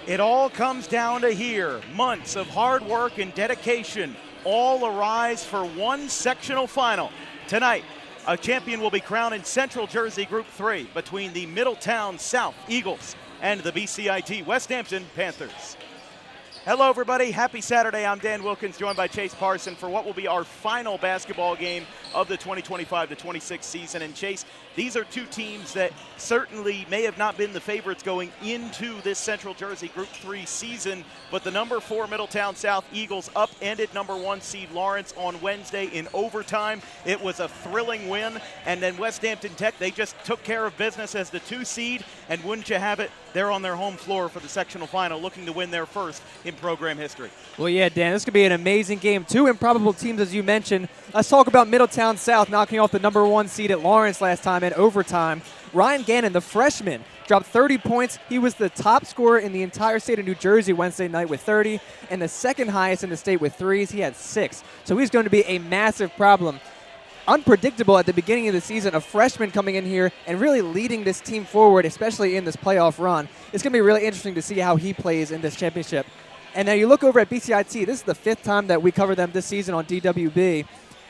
It all comes down to here. Months of hard work and dedication all arise for one sectional final. Tonight, a champion will be crowned in Central Jersey Group 3 between the Middletown South Eagles and the BCIT Westampton Panthers. Hello, everybody. Happy Saturday. I'm Dan Wilkins, joined by Chase Parson for what will be our final basketball game of the 2025-26 season. And Chase, these are two teams that certainly may have not been the favorites going into this Central Jersey Group 3 season, but the number 4 Middletown South Eagles upended number 1 seed Lawrence on Wednesday in overtime. It was a thrilling win. And then Westampton Tech, they just took care of business as the 2 seed, and wouldn't you have it, they're on their home floor for the sectional final, looking to win their first in program history. Well, yeah, Dan, this could be an amazing game. 2 improbable teams, as you mentioned. Let's talk about Middletown South knocking off the number 1 seed at Lawrence last time in overtime. Ryan Gannon, the freshman, dropped 30 points. He was the top scorer in the entire state of New Jersey Wednesday night with 30, and the second highest in the state with 3s. He had 6. So he's going to be a massive problem. Unpredictable at the beginning of the season, a freshman coming in here and really leading this team forward, especially in this playoff run. It's going to be really interesting to see how he plays in this championship. And now you look over at BCIT, this is the 5th time that we covered them this season on DWB,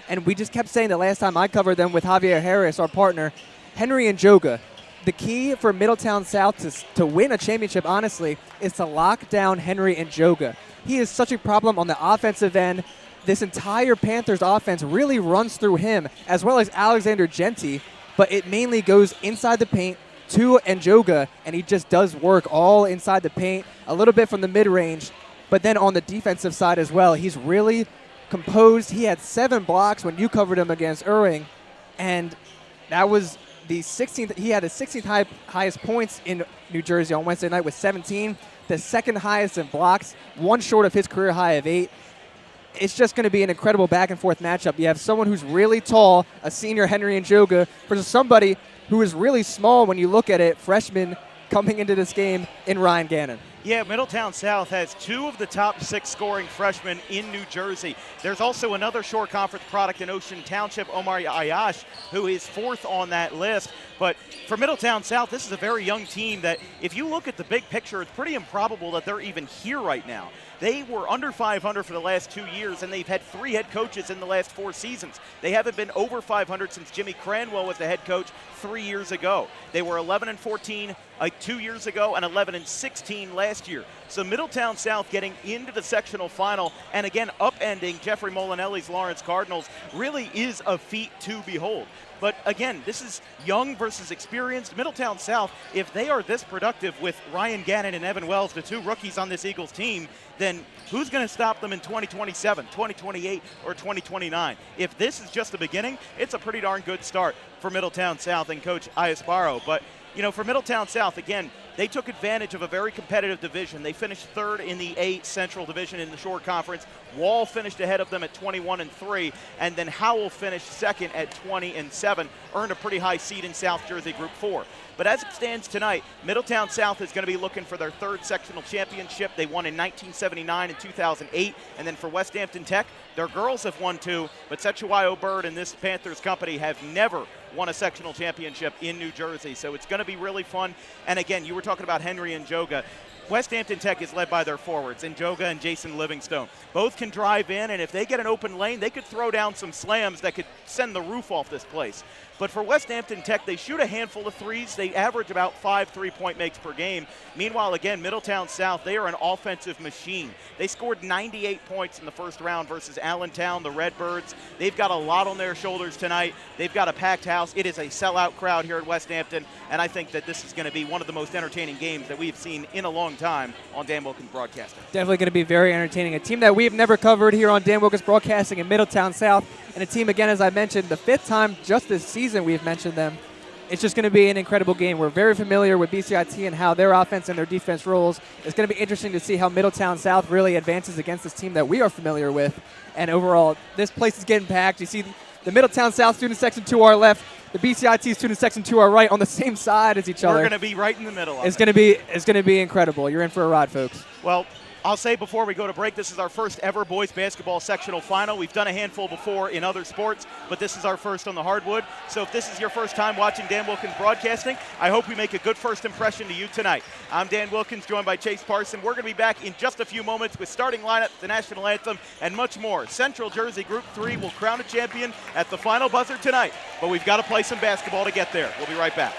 and we just kept saying the last time I covered them with Javier Harris, our partner, Henry and Joga. The key for Middletown South to win a championship, honestly, is to lock down Henry and Joga. He is such a problem on the offensive end. This entire Panthers offense really runs through him, as well as Alexander Genti, but it mainly goes inside the paint to Njoga, and he just does work all inside the paint, a little bit from the mid-range, but then on the defensive side as well, he's really composed. He had 7 blocks when you covered him against Irving, and that was the 16th. He had the 16th highest points in New Jersey on Wednesday night with 17, the second highest in blocks, 1 short of his career high of 8. It's just going to be an incredible back-and-forth matchup. You have someone who's really tall, a senior Henry Njoga, versus somebody who is really small when you look at it, freshman coming into this game in Ryan Gannon. Yeah, Middletown South has 2 of the top 6 scoring freshmen in New Jersey. There's also another Shore Conference product in Ocean Township, Omar Ayash, who is 4th on that list. But for Middletown South, this is a very young team that, if you look at the big picture, it's pretty improbable that they're even here right now. They were under 500 for the last 2 years, and they've had 3 head coaches in the last 4 seasons. They haven't been over 500 since Jimmy Cranwell was the head coach 3 years ago. They were 11-14 2 years ago and 11-16 last year. So Middletown South getting into the sectional final and again upending Jeffrey Molinelli's Lawrence Cardinals really is a feat to behold. But again, this is young versus experienced. Middletown South, if they are this productive with Ryan Gannon and Evan Wells, the 2 rookies on this Eagles team, then who's going to stop them in 2027, 2028, or 2029? If this is just the beginning, it's a pretty darn good start for Middletown South and Coach Ayasparo. But, you know, for Middletown South, again, they took advantage of a very competitive division. They finished 3rd in the A Central Division in the Shore Conference. Wall finished ahead of them at 21-3, and then Howell finished 2nd at 20-7, earned a pretty high seed in South Jersey Group 4. But as it stands tonight, Middletown South is going to be looking for their 3rd sectional championship. They won in 1979 and 2008. And then for Westampton Tech, their girls have won 2, but Sechuayo Bird and this Panthers company have never won a sectional championship in New Jersey. So it's going to be really fun. And again, you were talking about Henry and Joga. Westampton Tech is led by their forwards, Njoga and Jason Livingstone. Both can drive in, and if they get an open lane, they could throw down some slams that could send the roof off this place. But for Westampton Tech, they shoot a handful of 3s. They average about 5 3-point makes per game. Meanwhile, again, Middletown South, they are an offensive machine. They scored 98 points in the first round versus Allentown, the Redbirds. They've got a lot on their shoulders tonight. They've got a packed house. It is a sellout crowd here at Westampton, and I think that this is going to be one of the most entertaining games that we've seen in a long time on Dan Wilkins Broadcasting. Definitely going to be very entertaining. A team that we've never covered here on Dan Wilkins Broadcasting in Middletown South, and a team, again, as I mentioned, the 5th time just this season we've mentioned them. It's just going to be an incredible game. We're very familiar with BCIT and how their offense and their defense rolls. It's going to be interesting to see how Middletown South really advances against this team that we are familiar with. And overall, this place is getting packed. You see the Middletown South student section to our left, the BCIT student section to our right on the same side as each other. We're going to be right in the middle of it. It's going to be incredible. You're in for a ride, folks. Well, I'll say before we go to break, this is our first ever boys basketball sectional final. We've done a handful before in other sports, but this is our first on the hardwood. So if this is your first time watching Dan Wilkins Broadcasting, I hope we make a good first impression to you tonight. I'm Dan Wilkins, joined by Chase Parson. We're going to be back in just a few moments with starting lineup, the national anthem, and much more. Central Jersey Group 3 will crown a champion at the final buzzer tonight, but we've got to play some basketball to get there. We'll be right back.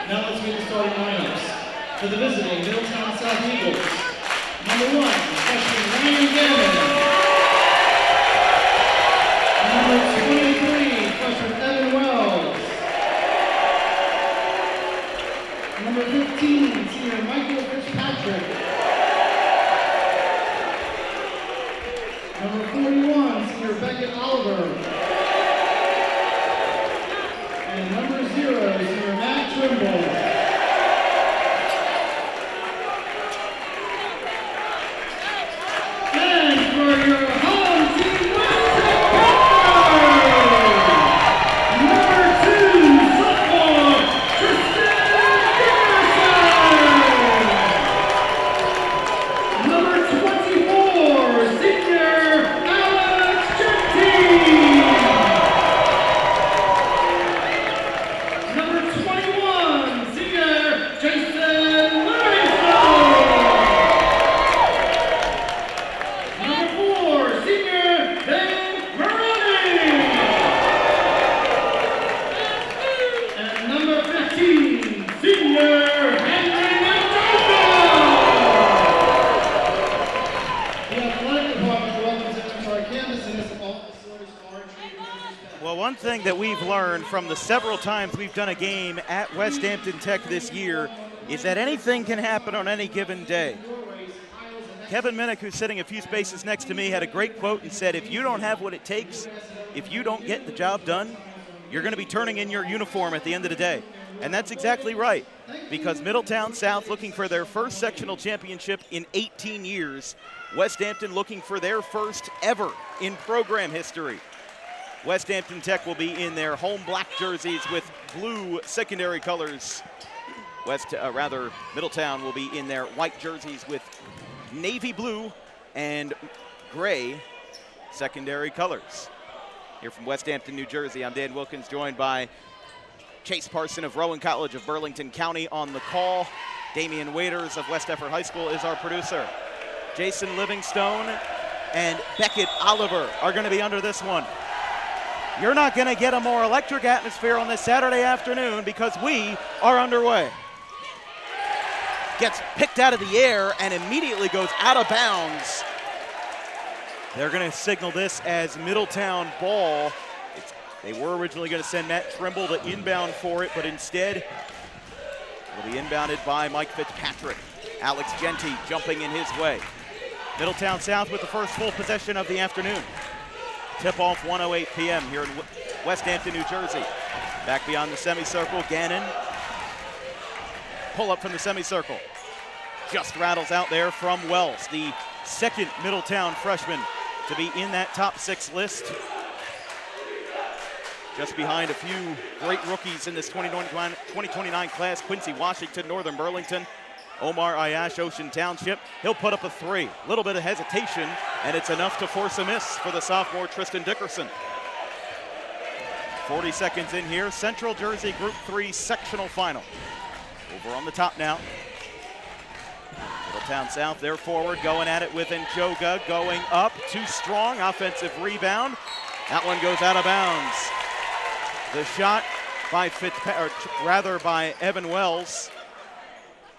Now let's meet the starting lineups. For the visiting Middletown South Eagles, number 1, freshman Ryan Gannon. Number 23, Well, one thing that we've learned from the several times we've done a game at Westampton Tech this year is that anything can happen on any given day. Kevin Minnick, who's sitting a few spaces next to me, had a great quote and said, if you don't have what it takes, if you don't get the job done, you're going to be turning in your uniform at the end of the day. And that's exactly right, because Middletown South looking for their first sectional championship in 18 years. Westampton looking for their first ever in program history. Westampton Tech will be in their home black jerseys with blue secondary colors. Middletown will be in their white jerseys with navy blue and gray secondary colors. Here from Westampton, New Jersey, I'm Dan Wilkins, joined by Chase Parson of Rowan College of Burlington County on the call. Damian Waiters of West Effort High School is our producer. Jason Livingstone and Beckett Oliver are going to be under this one. You're not going to get a more electric atmosphere on this Saturday afternoon because we are underway. Gets picked out of the air and immediately goes out of bounds. They're going to signal this as Middletown ball. They were originally going to send Matt Trimble to inbound for it, but instead will be inbounded by Mike Fitzpatrick. Alex Genty jumping in his way. Middletown South with the first full possession of the afternoon. Tip-off 1:08 p.m. here in Westampton, New Jersey. Back beyond the semicircle, Gannon. Pull up from the semicircle. Just rattles out there from Wells, the second Middletown freshman to be in that top 6 list. Just behind a few great rookies in this 2029 class, Quincy Washington, Northern Burlington, Omar Ayash, Ocean Township. He'll put up a 3. A little bit of hesitation, and it's enough to force a miss for the sophomore Tristan Dickerson. 40 seconds in here, Central Jersey Group 3 sectional final. Over on the top now. Middletown South, they're forward, going at it with Njoga, going up, too strong, offensive rebound. That one goes out of bounds. The shot by Evan Wells.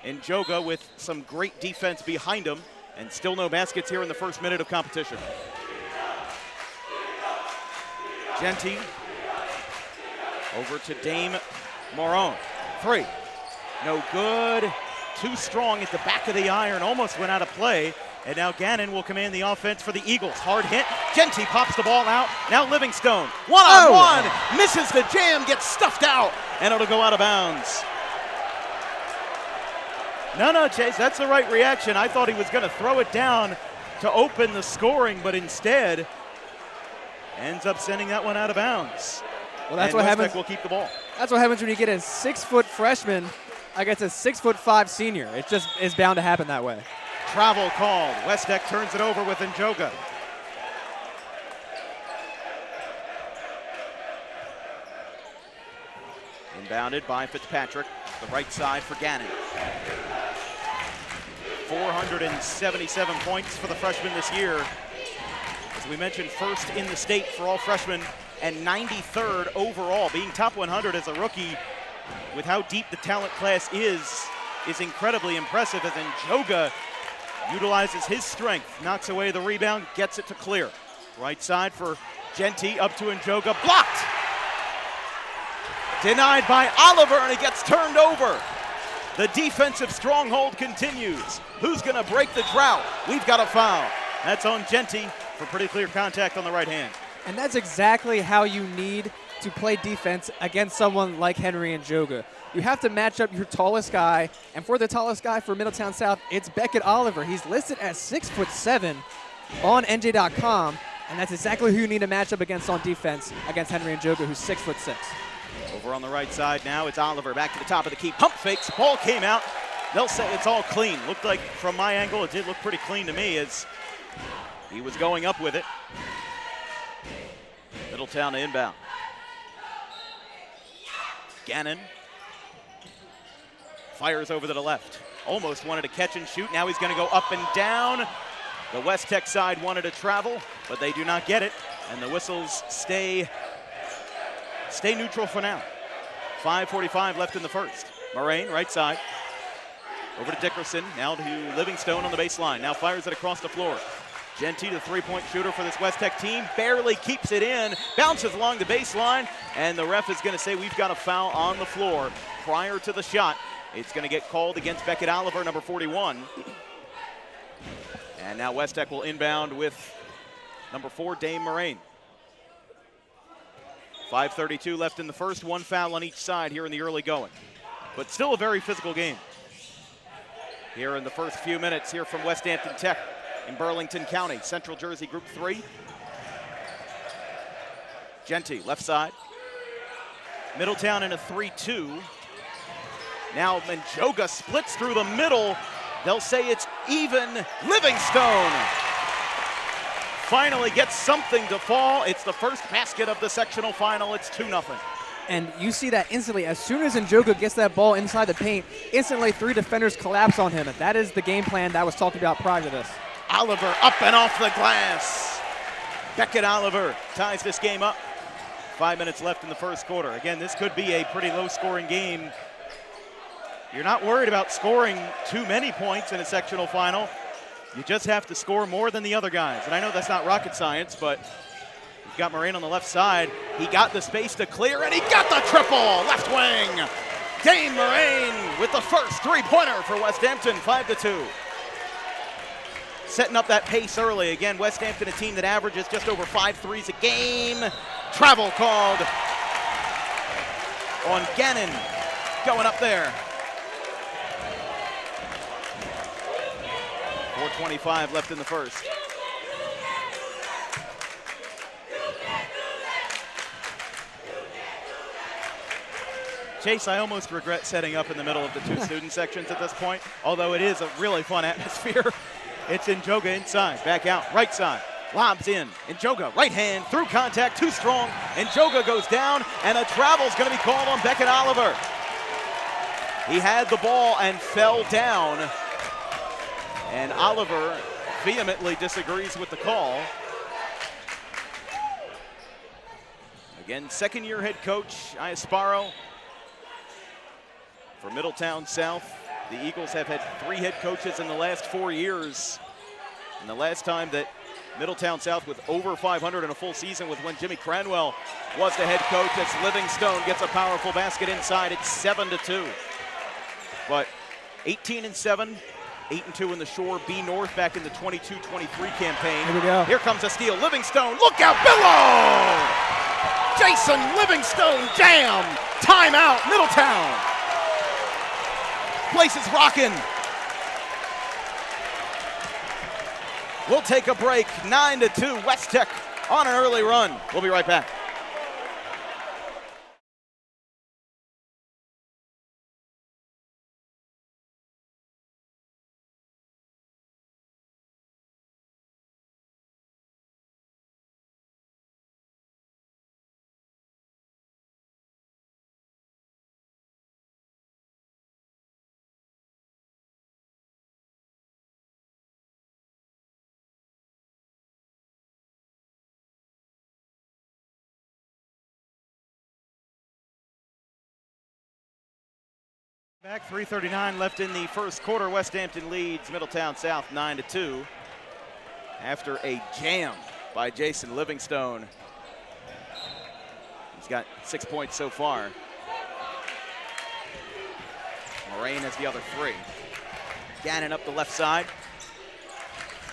Njoga with some great defense behind him, and still no baskets here in the first minute of competition. Genty over to Dame Morone. 3. No good. Too strong at the back of the iron. Almost went out of play. And now Gannon will command the offense for the Eagles. Hard hit. Genty pops the ball out. Now Livingstone. One-on-one. Misses the jam. Gets stuffed out. And it'll go out of bounds. No, Chase, that's the right reaction. I thought he was going to throw it down to open the scoring, but instead ends up sending that one out of bounds. Well, that's what happens. Will keep the ball. That's what happens when you get a 6-foot freshman against a 6'5" senior. It just is bound to happen that way. Travel called. Westec turns it over with Njoga. Inbounded by Fitzpatrick. The right side for Gannon. 477 points for the freshman this year. As we mentioned, first in the state for all freshmen and 93rd overall. Being top 100 as a rookie with how deep the talent class is incredibly impressive as Njoga utilizes his strength, knocks away the rebound, gets it to clear. Right side for Genty, up to Njoga, blocked! Denied by Oliver, and it gets turned over. The defensive stronghold continues. Who's gonna break the drought? We've got a foul. That's on Genty for pretty clear contact on the right hand. And that's exactly how you need to play defense against someone like Henry Njoga. You have to match up your tallest guy, and for the tallest guy for Middletown South, it's Beckett Oliver. He's listed as 6'7" on NJ.com, and that's exactly who you need to match up against on defense against Henry Njoga, who's 6'6". Over on the right side now, it's Oliver back to the top of the key. Pump fakes, ball came out. They'll say it's all clean. Looked like from my angle, it did look pretty clean to me as he was going up with it. Middletown to inbound. Gannon fires over to the left. Almost wanted to catch and shoot. Now he's going to go up and down. The West Tech side wanted to travel, but they do not get it. And the whistles stay neutral for now. 5:45 left in the first. Moraine, right side. Over to Dickerson, now to Livingstone on the baseline. Now fires it across the floor. Genty, the three-point shooter for this West Tech team, barely keeps it in, bounces along the baseline, and the ref is going to say we've got a foul on the floor prior to the shot. It's going to get called against Beckett Oliver, number 41. And now West Tech will inbound with number 4, Dame Moraine. 5:32 left in the first, one foul on each side here in the early going. But still a very physical game. Here in the first few minutes here from Westampton Tech in Burlington County, Central Jersey Group 3. Genty, left side. Middletown in a 3-2. Now Menjoga splits through the middle. They'll say it's even. Livingstone finally gets something to fall. It's the first basket of the sectional final. It's 2-0. And you see that instantly. As soon as Njoga gets that ball inside the paint, instantly 3 defenders collapse on him. And that is the game plan that was talked about prior to this. Oliver up and off the glass. Beckett Oliver ties this game up. 5 minutes left in the first quarter. Again, this could be a pretty low-scoring game. You're not worried about scoring too many points in a sectional final. You just have to score more than the other guys. And I know that's not rocket science, but you've got Moraine on the left side. He got the space to clear, and he got the triple. Left wing. Dane Moraine with the first three-pointer for Westampton, 5-2. Setting up that pace early. Again, Westampton, a team that averages just over 5 threes a game. Travel called on Gannon going up there. 4:25 left in the first. Chase, I almost regret setting up in the middle of the 2 student sections at this point, although it is a really fun atmosphere. It's Njoga inside, back out, right side, lobs in. Njoga, right hand, through contact, too strong. Njoga goes down, and a travel's going to be called on Beckett Oliver. He had the ball and fell down. And Oliver vehemently disagrees with the call. Again, second-year head coach Iasparo for Middletown South. The Eagles have had 3 head coaches in the last 4 years. And the last time that Middletown South with over 500 in a full season was when Jimmy Cranwell was the head coach. As Livingstone gets a powerful basket inside. It's 7-2. But 18-7. 8-2 in the Shore B North back in the 22-23 campaign. Here we go. Here comes a steal. Livingstone, look out, Billow! Jason Livingstone, jam! Timeout, Middletown. Place is rocking. We'll take a break. 9-2, West Tech on an early run. We'll be right back. Back, 3:39 left in the first quarter. Westampton leads Middletown South 9-2 after a jam by Jason Livingstone. He's got 6 points so far. Moraine has the other 3. Gannon up the left side.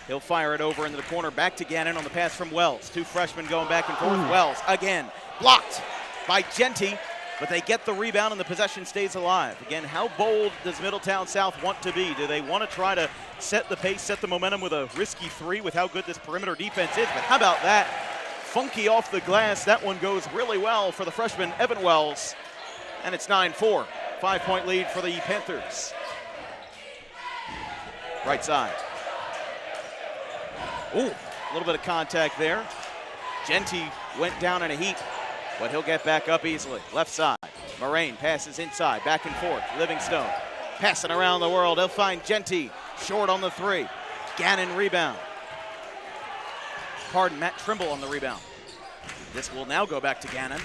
He'll fire it over into the corner. Back to Gannon on the pass from Wells. 2 freshmen going back and forth. Wells again blocked by Genty. But they get the rebound and the possession stays alive. Again, how bold does Middletown South want to be? Do they want to try to set the pace, set the momentum with a risky 3 with how good this perimeter defense is? But how about that? Funky off the glass. That one goes really well for the freshman, Evan Wells. And it's 9-4. 5-point lead for the Panthers. Right side. Ooh, a little bit of contact there. Genty went down in a heap, but he'll get back up easily. Left side, Moraine passes inside, back and forth. Livingstone passing around the world. He'll find Genty, short on the 3. Gannon rebound. Matt Trimble on the rebound. This will now go back to Gannon.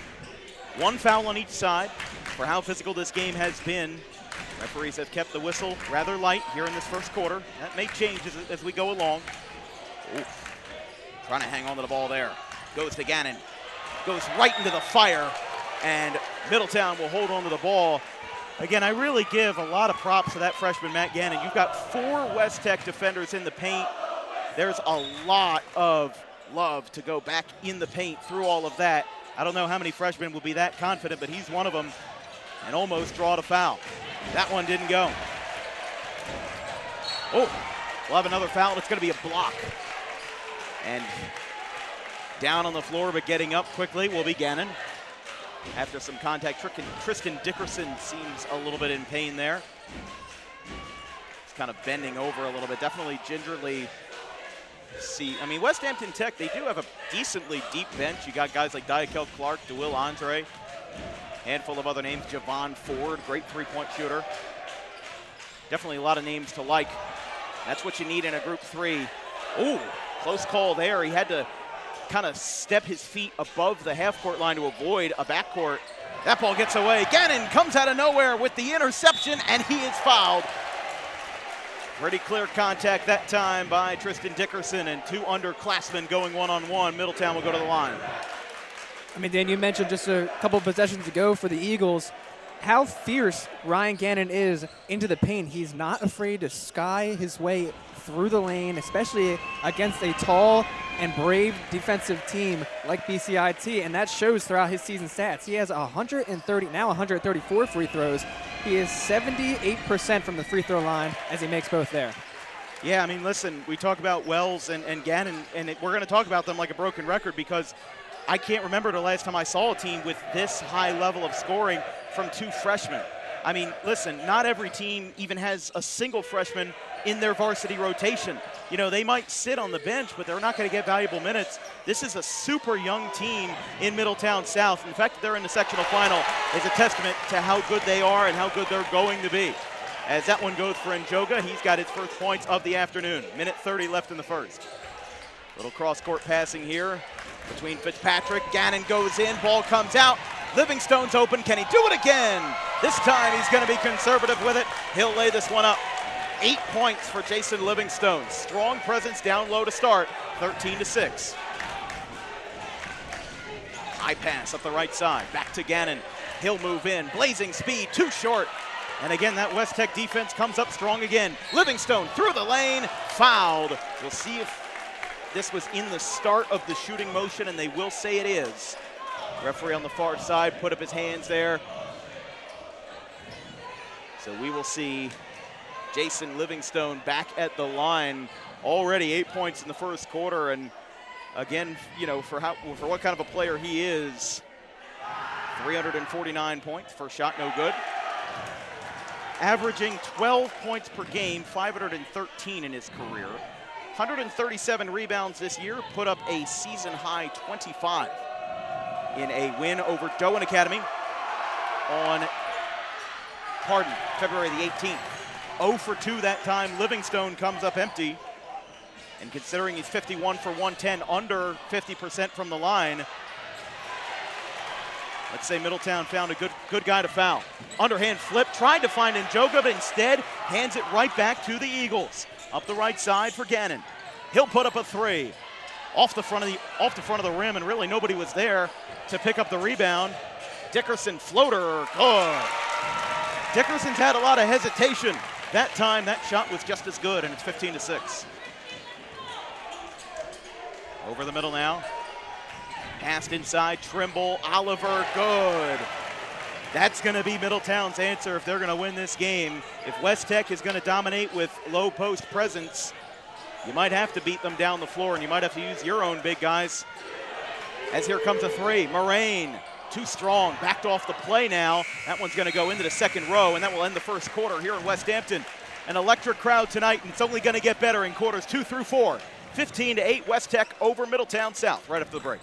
1 foul on each side for how physical this game has been. Referees have kept the whistle rather light here in this first quarter. That may change as we go along. Oof. Trying to hang on to the ball there. Goes to Gannon. Goes right into the fire. And Middletown will hold on to the ball. Again, I really give a lot of props to that freshman, Matt Gannon. You've got 4 West Tech defenders in the paint. There's a lot of love to go back in the paint through all of that. I don't know how many freshmen will be that confident, but he's one of them, and almost drawed a foul. That one didn't go. Oh, we'll have another foul. It's going to be a block. And down on the floor, but getting up quickly will be Gannon. After some contact, Tristan Dickerson seems a little bit in pain there. He's kind of bending over a little bit. Definitely gingerly. I mean, Westampton Tech, they do have a decently deep bench. You got guys like Diakel Clark, DeWill Andre, handful of other names. Javon Ford, great three-point shooter. Definitely a lot of names to like. That's what you need in a group 3. Ooh, close call there. He had to kind of step his feet above the half-court line to avoid a backcourt. That ball gets away. Gannon comes out of nowhere with the interception, and he is fouled. Pretty clear contact that time by Tristan Dickerson, and 2 underclassmen going one-on-one. Middletown will go to the line. I mean, Dan, you mentioned just a couple of possessions ago for the Eagles how fierce Ryan Gannon is into the paint. He's not afraid to sky his way through the lane, especially against a tall and brave defensive team like BCIT, and that shows throughout his season stats. He has 134 free throws. He is 78% from the free throw line as he makes both there. Yeah, I mean, listen, we talk about Wells and Gannon, and we're going to talk about them like a broken record because I can't remember the last time I saw a team with this high level of scoring from 2 freshmen. I mean, listen, not every team even has a single freshman in their varsity rotation. You know, they might sit on the bench, but they're not going to get valuable minutes. This is a super young team in Middletown South. In fact, they're in the sectional final is a testament to how good they are and how good they're going to be. As that one goes for Njoga, he's got his first points of the afternoon. Minute 30 left in the first. Little cross-court passing here between Fitzpatrick. Gannon goes in, ball comes out. Livingstone's open, can he do it again? This time he's gonna be conservative with it. He'll lay this one up. 8 points for Jason Livingstone. Strong presence down low to start, 13-6. High pass up the right side, back to Gannon. He'll move in, blazing speed, too short. And again, that West Tech defense comes up strong again. Livingstone through the lane, fouled. We'll see if this was in the start of the shooting motion, and they will say it is. Referee on the far side put up his hands there. So we will see Jason Livingstone back at the line. Already 8 points in the first quarter, and again, you know, for what kind of a player he is, 349 points, first shot no good. Averaging 12 points per game, 513 in his career. 137 rebounds this year, put up a season-high 25 in a win over Doan Academy on, February the 18th. 0 for 2 that time. Livingstone comes up empty. And considering he's 51 for 110, under 50% from the line, let's say Middletown found a good guy to foul. Underhand flip, tried to find Njoga, but instead hands it right back to the Eagles. Up the right side for Gannon. He'll put up a 3. Off the front of the rim, and really nobody was there to pick up the rebound. Dickerson floater, good. Dickerson's had a lot of hesitation. That time, that shot was just as good, and it's 15-6. Over the middle now. Passed inside, Trimble, Oliver, good. That's going to be Middletown's answer if they're going to win this game. If West Tech is going to dominate with low post presence, you might have to beat them down the floor, and you might have to use your own big guys. As here comes a 3, Moraine, too strong, backed off the play now. That one's going to go into the second row, and that will end the first quarter here in Westampton. An electric crowd tonight, and it's only going to get better in quarters 2 through 4. 15-8, West Tech over Middletown South right after the break.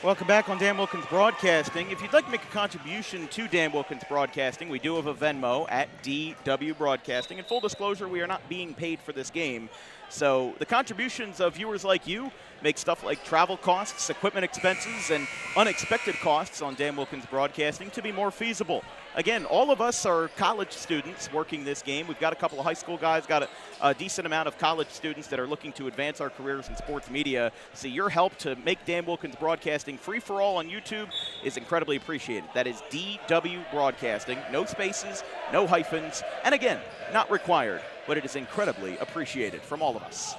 Welcome back on Dan Wilkins Broadcasting. If you'd like to make a contribution to Dan Wilkins Broadcasting, we do have a Venmo at DW Broadcasting. And full disclosure, we are not being paid for this game. So the contributions of viewers like you make stuff like travel costs, equipment expenses, and unexpected costs on Dan Wilkins Broadcasting to be more feasible. Again, all of us are college students working this game. We've got a couple of high school guys, got a decent amount of college students that are looking to advance our careers in sports media. So your help to make Dan Wilkins Broadcasting free for all on YouTube is incredibly appreciated. That is DW Broadcasting. No spaces, no hyphens, and again, not required, but it is incredibly appreciated from all of us.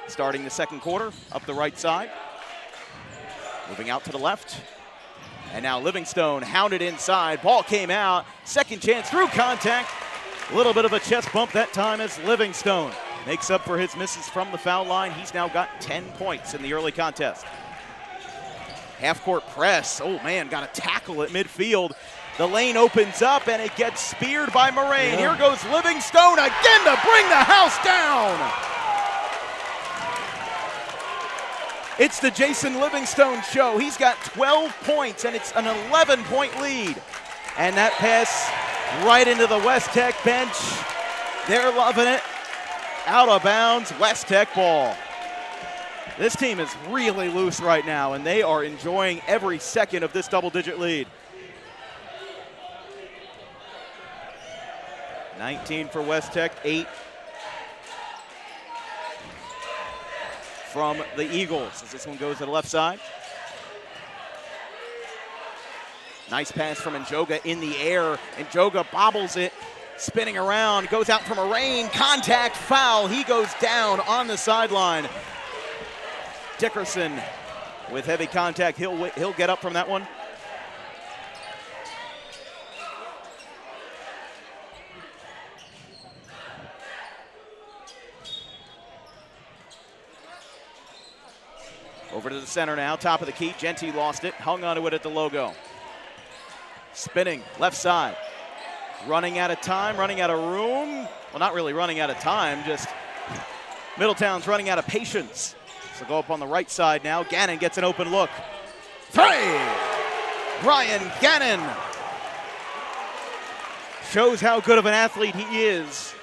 Starting the second quarter, up the right side. Moving out to the left. And now Livingstone hounded inside. Ball came out. Second chance through contact. A little bit of a chest bump that time as Livingstone makes up for his misses from the foul line. He's now got 10 points in the early contest. Half-court press. Oh, man, got a tackle at midfield. The lane opens up, and it gets speared by Moraine. Yeah. Here goes Livingstone again to bring the house down. It's the Jason Livingstone show. He's got 12 points, and it's an 11-point lead. And that pass right into the West Tech bench. They're loving it. Out of bounds, West Tech ball. This team is really loose right now, and they are enjoying every second of this double-digit lead. 19 for West Tech, 8 from the Eagles as this one goes to the left side. Nice pass from Njoga in the air. Njoga bobbles it, spinning around, goes out from a rain, contact, foul. He goes down on the sideline. Dickerson with heavy contact. He'll get up from that one. Over to the center now, top of the key. Genty lost it, hung onto it at the logo. Spinning, left side. Running out of time, running out of room. Well, not really running out of time, just Middletown's running out of patience. So go up on the right side now. Gannon gets an open look. Three! Ryan Gannon shows how good of an athlete he is.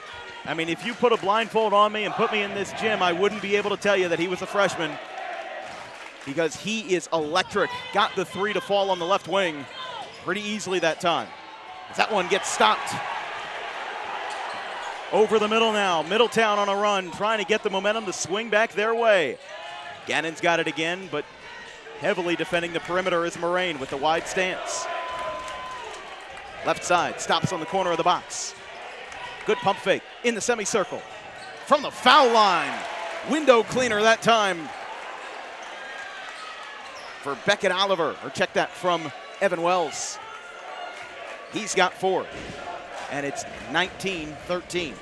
I mean, if you put a blindfold on me and put me in this gym, I wouldn't be able to tell you that he was a freshman, because he is electric. Got the three to fall on the left wing pretty easily that time. That one gets stopped. Over the middle now. Middletown on a run, trying to get the momentum to swing back their way. Gannon's got it again, but heavily defending the perimeter is Moraine with the wide stance. Left side, stops on the corner of the box. Good pump fake in the semicircle. From the foul line. Window cleaner that time for Beckett Oliver, or check that from Evan Wells. He's got 4, and it's 19-13.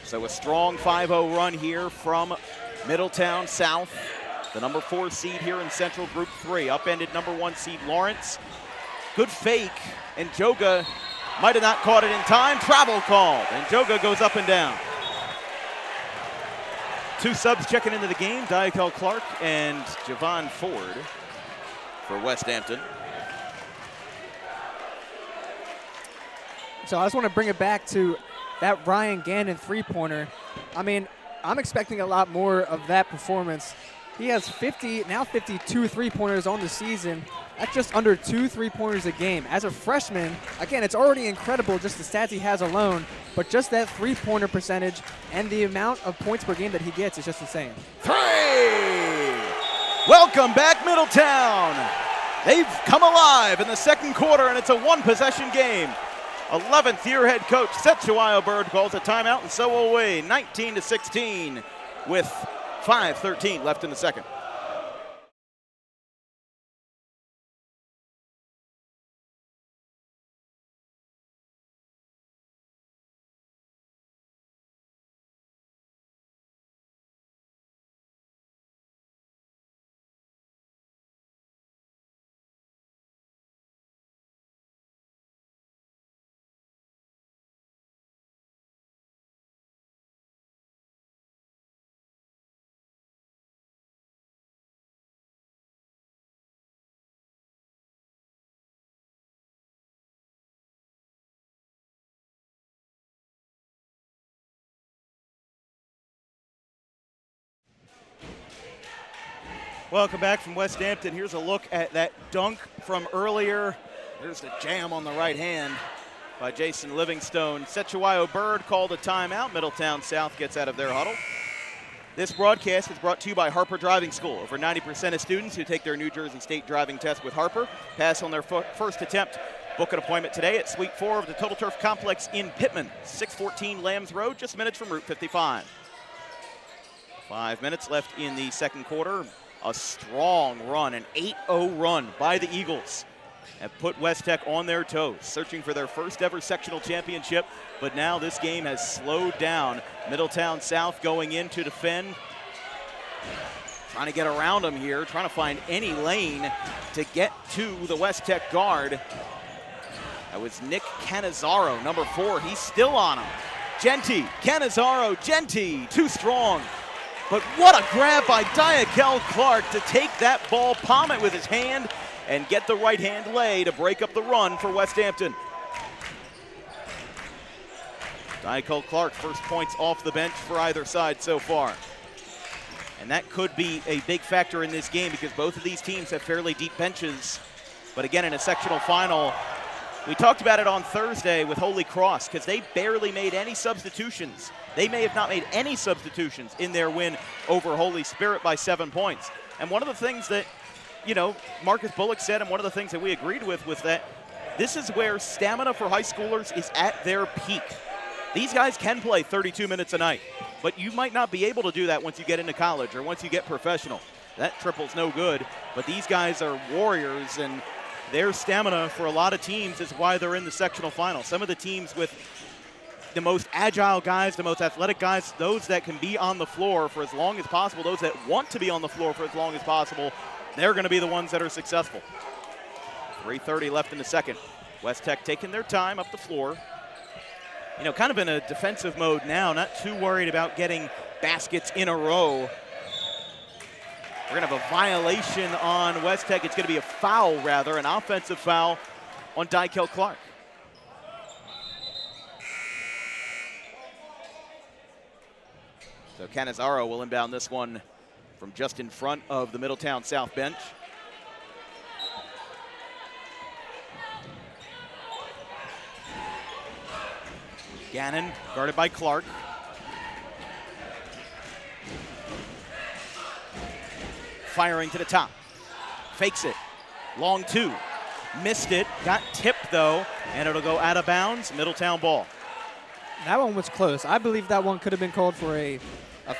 So a strong 5-0 run here from Middletown South, the number 4 seed here in Central Group 3. Upended number 1 seed Lawrence. Good fake, and Njoga might have not caught it in time. Travel called, and Njoga goes up and down. 2 subs checking into the game, Diakel Clark and Javon Ford for Westampton. So I just want to bring it back to that Ryan Gannon three-pointer. I mean, I'm expecting a lot more of that performance. He has 52 three-pointers on the season. That's just under 2 three-pointers a game. As a freshman, again, it's already incredible just the stats he has alone, but just that three-pointer percentage and the amount of points per game that he gets is just insane. 3! Welcome back, Middletown. They've come alive in the second quarter, and it's a one-possession game. 11th year head coach Seth Bird calls a timeout, and so will we. 19-16 with 5:13 left in the second. Welcome back from Westampton. Here's a look at that dunk from earlier. There's the jam on the right hand by Jason Livingstone. Sechuayo Bird called a timeout. Middletown South gets out of their huddle. This broadcast is brought to you by Harper Driving School. Over 90% of students who take their New Jersey State driving test with Harper pass on their first attempt. Book an appointment today at Suite 4 of the Total Turf Complex in Pittman, 614 Lambs Road, just minutes from Route 55. 5 minutes left in the second quarter. A strong run, an 8-0 run by the Eagles have put West Tech on their toes, searching for their first ever sectional championship, but now this game has slowed down. Middletown South going in to defend, trying to get around them here, trying to find any lane to get to the West Tech guard. That was Nick Canizaro, number 4. He's still on him. Genti, Canizaro, Genti, too strong. But what a grab by Diakel Clark to take that ball, palm it with his hand, and get the right-hand lay to break up the run for Westampton. Diakel Clark, first points off the bench for either side so far. And that could be a big factor in this game because both of these teams have fairly deep benches. But again, in a sectional final, we talked about it on Thursday with Holy Cross because they barely made any substitutions. They may have not made any substitutions in their win over Holy Spirit by 7 points. And one of the things that, you know, Marcus Bullock said, and one of the things that we agreed with was that this is where stamina for high schoolers is at their peak. These guys can play 32 minutes a night, but you might not be able to do that once you get into college or once you get professional. That triple's no good, but these guys are warriors, and their stamina for a lot of teams is why they're in the sectional final. Some of the teams with the most agile guys, the most athletic guys, those that can be on the floor for as long as possible, those that want to be on the floor for as long as possible, they're going to be the ones that are successful. 3:30 left in the second. West Tech taking their time up the floor. You know, kind of in a defensive mode now, not too worried about getting baskets in a row. We're going to have a violation on West Tech. It's going to be a foul, rather, an offensive foul on Diakel Clark. So Canizaro will inbound this one from just in front of the Middletown South bench. Gannon guarded by Clark. Firing to the top. Fakes it. Long 2. Missed it. Got tipped, though, and it'll go out of bounds. Middletown ball. That one was close. I believe that one could have been called for a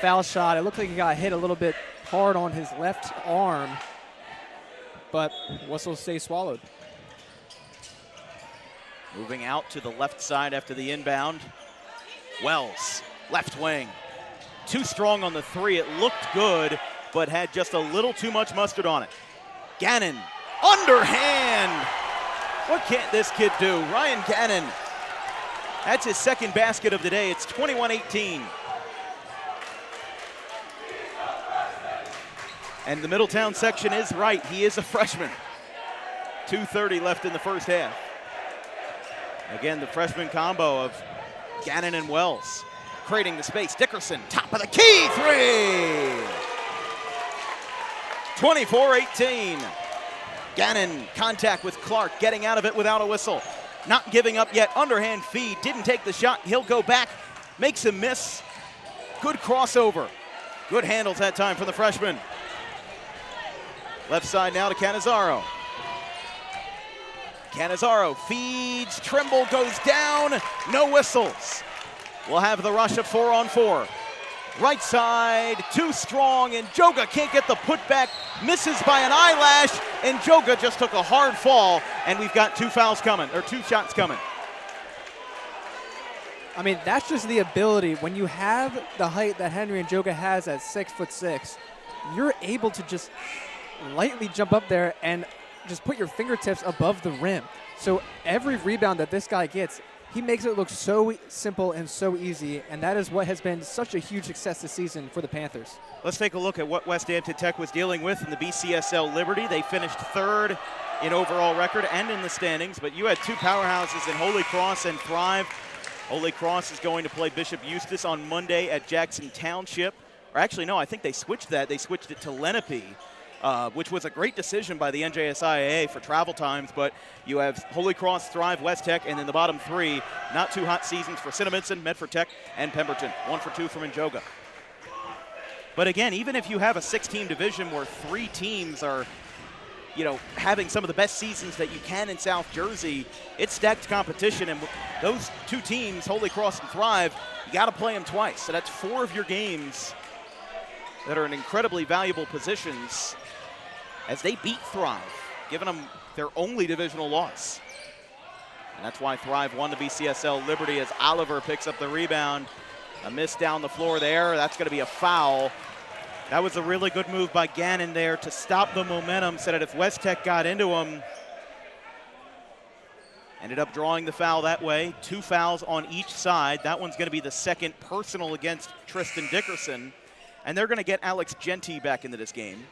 foul shot. It looked like he got hit a little bit hard on his left arm, but whistle stay swallowed. Moving out to the left side after the inbound. Wells, left wing. Too strong on the 3. It looked good, but had just a little too much mustard on it. Gannon, underhand. What can't this kid do? Ryan Gannon. That's his second basket of the day. It's 21-18. And the Middletown section is right. He is a freshman. 2:30 left in the first half. Again, the freshman combo of Gannon and Wells creating the space. Dickerson, top of the key, 3. 24-18. Gannon, contact with Clark, getting out of it without a whistle. Not giving up yet, underhand feed, didn't take the shot. He'll go back, makes him miss. Good crossover. Good handles that time from the freshman. Left side now to Canizaro. Canizaro feeds, Trimble goes down, no whistles. We'll have the rush of 4-on-4. Right side, too strong, and Joga can't get the putback, misses by an eyelash, and Joga just took a hard fall, and we've got 2 fouls coming, or 2 shots coming. I mean, that's just the ability. When you have the height that Henry and Joga has at 6'6", you're able to just lightly jump up there and just put your fingertips above the rim. So every rebound that this guy gets, he makes it look so simple and so easy, and that is what has been such a huge success this season for the Panthers. Let's take a look at what Westampton Tech was dealing with in the BCSL Liberty. They finished 3rd in overall record and in the standings, but you had 2 powerhouses in Holy Cross and Thrive. Holy Cross is going to play Bishop Eustis on Monday at Jackson Township. Or actually, no, I think they switched that. They switched it to Lenape. which was a great decision by the NJSIAA for travel times, but you have Holy Cross, Thrive, West Tech, and then the bottom three, not too hot seasons for Cinnaminson, Medford Tech, and Pemberton. 1 for 2 from Njoga. But again, even if you have a 6-team division where 3 teams are, having some of the best seasons that you can in South Jersey, it's stacked competition, and those 2 teams, Holy Cross and Thrive, you got to play them twice. So that's 4 of your games that are in incredibly valuable positions as they beat Thrive, giving them their only divisional loss. And that's why Thrive won the BCSL Liberty as Oliver picks up the rebound. A miss down the floor there. That's going to be a foul. That was a really good move by Gannon there to stop the momentum, so that if West Tech got into him, ended up drawing the foul that way. 2 fouls on each side. That one's going to be the second personal against Tristan Dickerson. And they're going to get Alex Genty back into this game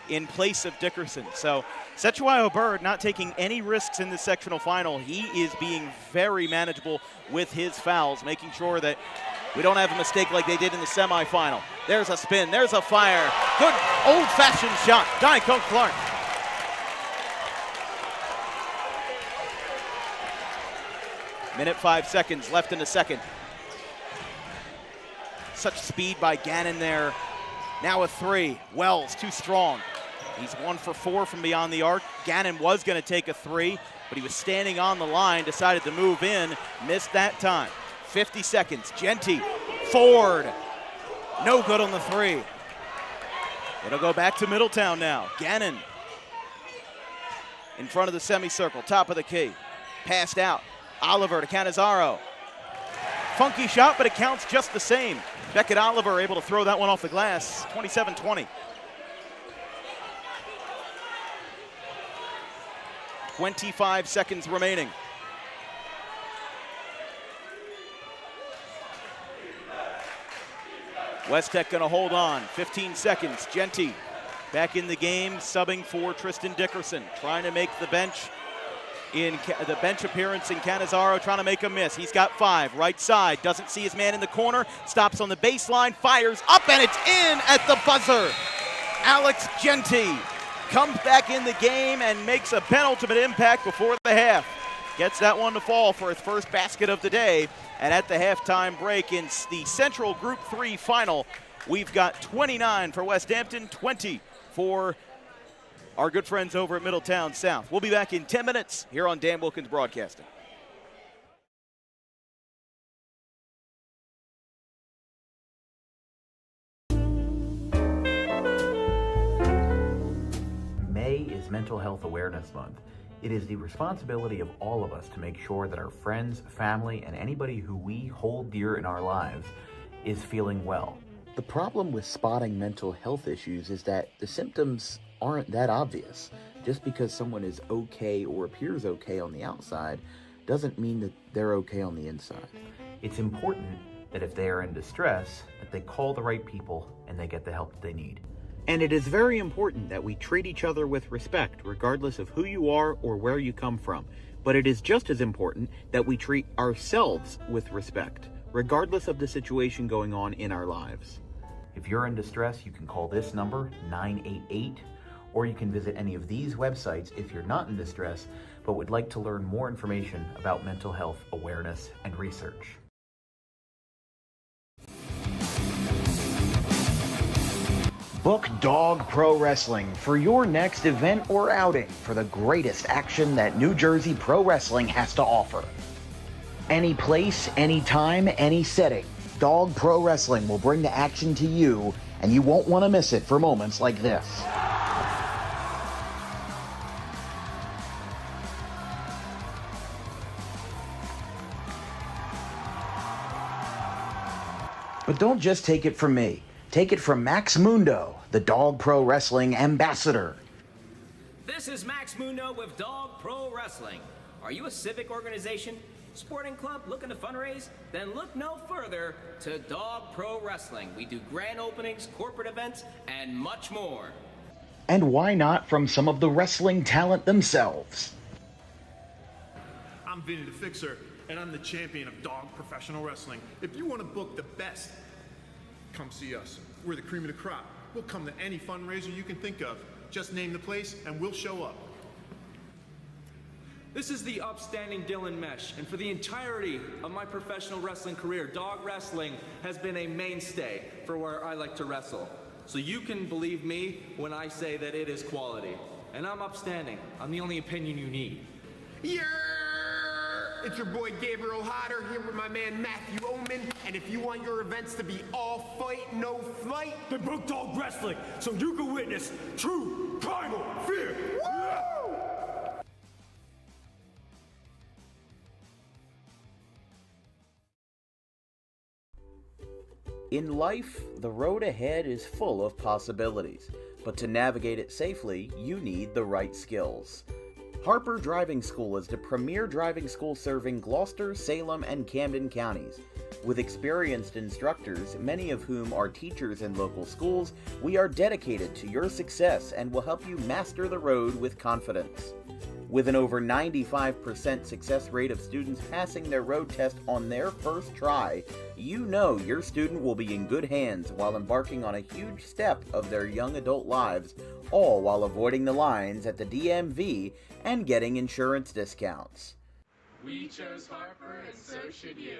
in place of Dickerson. So Setuayo Bird not taking any risks in the sectional final. He is being very manageable with his fouls, making sure that we don't have a mistake like they did in the semifinal. There's a spin, there's a fire. Good old-fashioned shot. Diane Coke Clark. Minute 5 seconds left in the second. Such speed by Gannon there. Now a 3. Wells too strong. He's 1 for 4 from beyond the arc. Gannon was going to take a 3, but he was standing on the line, decided to move in, missed that time. 50 seconds. Genty, Ford. No good on the 3. It'll go back to Middletown now. Gannon in front of the semicircle, top of the key. Passed out. Oliver to Canizaro. Funky shot, but it counts just the same. Beckett Oliver able to throw that one off the glass. 27-20. 25 seconds remaining. West Tech gonna hold on. 15 seconds. Genty back in the game, subbing for Tristan Dickerson, trying to make the bench appearance in Canizaro, trying to make a miss. He's got 5, right side, doesn't see his man in the corner, stops on the baseline, fires up, and it's in at the buzzer. Alex Genty comes back in the game and makes a penultimate impact before the half. Gets that one to fall for his first basket of the day. And at the halftime break in the Central Group 3 final, we've got 29 for Westampton, 20 for our good friends over at Middletown South. We'll be back in 10 minutes here on Dan Wilkins Broadcasting. May is Mental Health Awareness Month. It is the responsibility of all of us to make sure that our friends, family, and anybody who we hold dear in our lives is feeling well. The problem with spotting mental health issues is that the symptoms aren't that obvious. Just because someone is okay or appears okay on the outside doesn't mean that they're okay on the inside. It's important that if they are in distress, that they call the right people and they get the help that they need. And it is very important that we treat each other with respect, regardless of who you are or where you come from. But it is just as important that we treat ourselves with respect, regardless of the situation going on in our lives. If you're in distress, you can call this number, 988, or you can visit any of these websites if you're not in distress, but would like to learn more information about mental health awareness and research. Book Dog Pro Wrestling for your next event or outing for the greatest action that New Jersey Pro Wrestling has to offer. Any place, any time, any setting, Dog Pro Wrestling will bring the action to you, and you won't want to miss it for moments like this. But don't just take it from me. Take it from Max Mundo, the Dog Pro Wrestling ambassador. This is Max Mundo with Dog Pro Wrestling. Are you a civic organization, sporting club looking to fundraise? Then look no further to Dog Pro Wrestling. We do grand openings, corporate events, and much more. And why not from some of the wrestling talent themselves? I'm Vinny the Fixer, and I'm the champion of Dog Professional Wrestling. If you want to book the best, come see us. We're the cream of the crop. We'll come to any fundraiser you can think of. Just name the place and we'll show up. This is the upstanding Dylan Mesh, and for the entirety of my professional wrestling career, dog wrestling has been a mainstay for where I like to wrestle. So you can believe me when I say that it is quality. And I'm upstanding. I'm the only opinion you need. Yeah! It's your boy Gabriel Hodder here with my man Matthew Oman, and if you want your events to be all fight, no flight, then book Dog Wrestling so you can witness true primal fear. Woo! In life, the road ahead is full of possibilities, but to navigate it safely, you need the right skills. Harper Driving School is the premier driving school serving Gloucester, Salem, and Camden counties. With experienced instructors, many of whom are teachers in local schools, we are dedicated to your success and will help you master the road with confidence. With an over 95% success rate of students passing their road test on their first try, you know your student will be in good hands while embarking on a huge step of their young adult lives, all while avoiding the lines at the DMV and getting insurance discounts. We chose Harper, and so should you.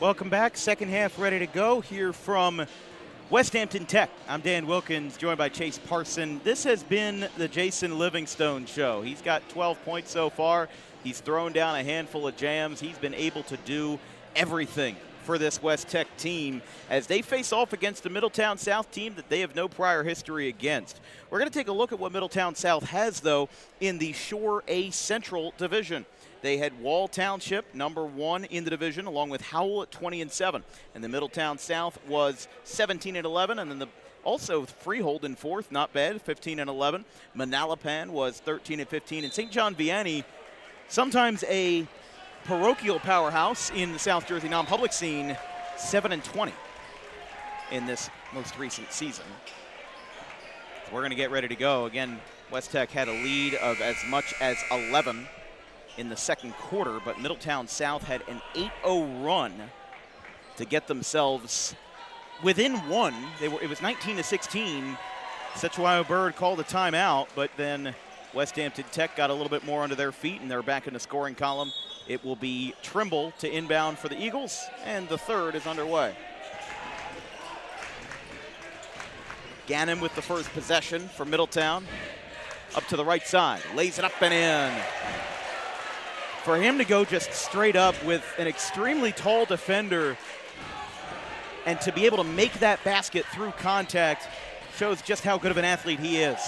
Welcome back. Second half ready to go here from Westampton Tech. I'm Dan Wilkins, joined by Chase Parson. This has been the Jason Livingstone show. He's got 12 points so far. He's thrown down a handful of jams. He's been able to do everything for this West Tech team as they face off against the Middletown South team that they have no prior history against. We're going to take a look at what Middletown South has, though, in the Shore A Central Division. They had Wall Township, number 1 in the division, along with Howell at 20-7. And the Middletown South was 17-11, and then also Freehold in 4th, not bad, 15-11. Manalapan was 13-15, and St. John Vianney, sometimes a parochial powerhouse in the South Jersey non-public scene, 7-20 in this most recent season. So we're going to get ready to go. Again, West Tech had a lead of as much as 11 in the second quarter, but Middletown South had an 8-0 run to get themselves within 1. It was 19-16. Setuayo Bird called a timeout, but then Westampton Tech got a little bit more under their feet, and they're back in the scoring column. It will be Trimble to inbound for the Eagles, and the third is underway. Gannon with the first possession for Middletown. Up to the right side, lays it up and in. For him to go just straight up with an extremely tall defender and to be able to make that basket through contact shows just how good of an athlete he is.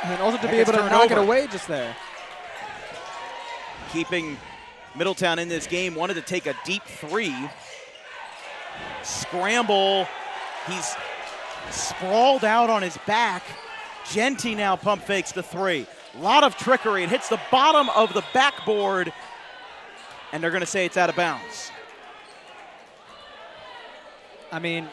And also to be able to knock it away just there. Keeping Middletown in this game, wanted to take a deep 3. Scramble. He's sprawled out on his back. Genty now pump fakes the 3. A lot of trickery. It hits the bottom of the backboard, and they're going to say it's out of bounds. I mean,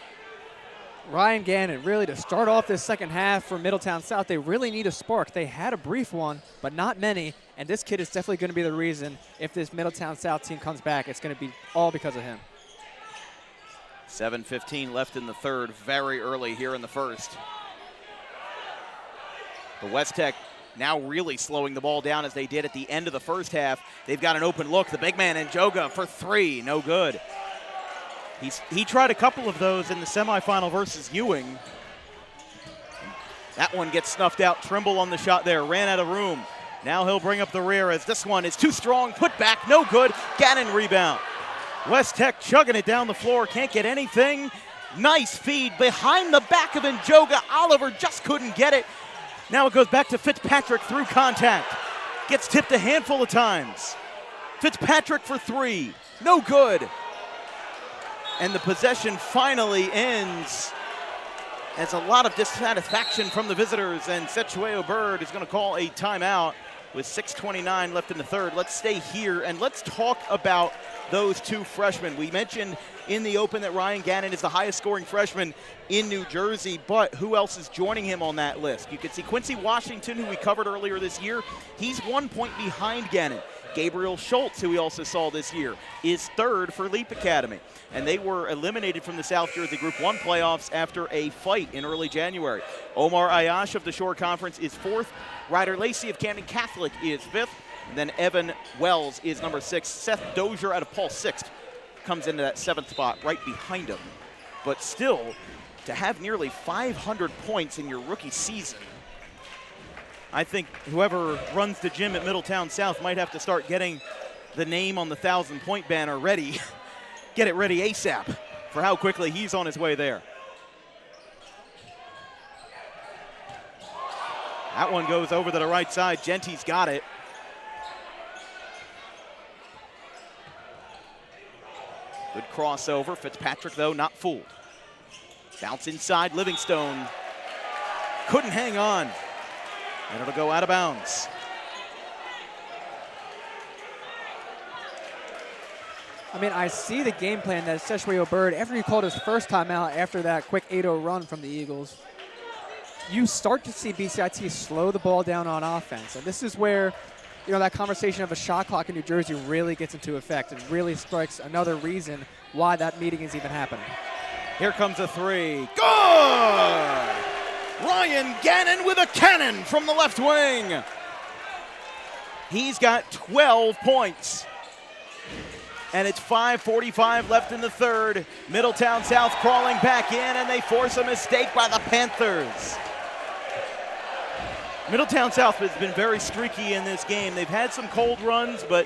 Ryan Gannon, really to start off this second half for Middletown South, they really need a spark. They had a brief one, but not many, and this kid is definitely going to be the reason if this Middletown South team comes back. It's going to be all because of him. 7:15 left in the third, very early here in the first. The West Tech now really slowing the ball down as they did at the end of the first half. They've got an open look. The big man, Njoga, for 3, no good. He tried a couple of those in the semifinal versus Ewing. That one gets snuffed out. Trimble on the shot there, ran out of room. Now he'll bring up the rear as this one is too strong. Put back, no good. Gannon rebound. West Tech chugging it down the floor, can't get anything. Nice feed behind the back of Njoga. Oliver just couldn't get it. Now it goes back to Fitzpatrick through contact. Gets tipped a handful of times. Fitzpatrick for 3, no good. And the possession finally ends as a lot of dissatisfaction from the visitors, and Setuayo Bird is going to call a timeout with 6:29 left in the third. Let's stay here and let's talk about those 2 freshmen. We mentioned in the open that Ryan Gannon is the highest scoring freshman in New Jersey, but who else is joining him on that list? You can see Quincy Washington, who we covered earlier this year. He's 1 point behind Gannon. Gabriel Schultz, who we also saw this year, is 3rd for Leap Academy. And they were eliminated from the South Jersey Group 1 playoffs after a fight in early January. Omar Ayash of the Shore Conference is 4th. Ryder Lacey of Camden Catholic is 5th. And then Evan Wells is number 6. Seth Dozier out of Paul 6th comes into that 7th spot right behind him. But still, to have nearly 500 points in your rookie season, I think whoever runs the gym at Middletown South might have to start getting the name on the 1,000-point banner ready. Get it ready ASAP for how quickly he's on his way there. That one goes over to the right side. Genty's got it. Good crossover. Fitzpatrick, though, not fooled. Bounce inside. Livingstone couldn't hang on. And it'll go out of bounds. I mean, I see the game plan that Setuayo Bird, after he called his first timeout after that quick 8-0 run from the Eagles, you start to see BCIT slow the ball down on offense. And this is where, you know, that conversation of a shot clock in New Jersey really gets into effect and really strikes another reason why that meeting is even happening. Here comes a 3. Good! Ryan Gannon with a cannon from the left wing. He's got 12 points. and it's 5:45 left in the third. Middletown South crawling back in, and they force a mistake by the Panthers. Middletown South has been very streaky in this game. They've had some cold runs, but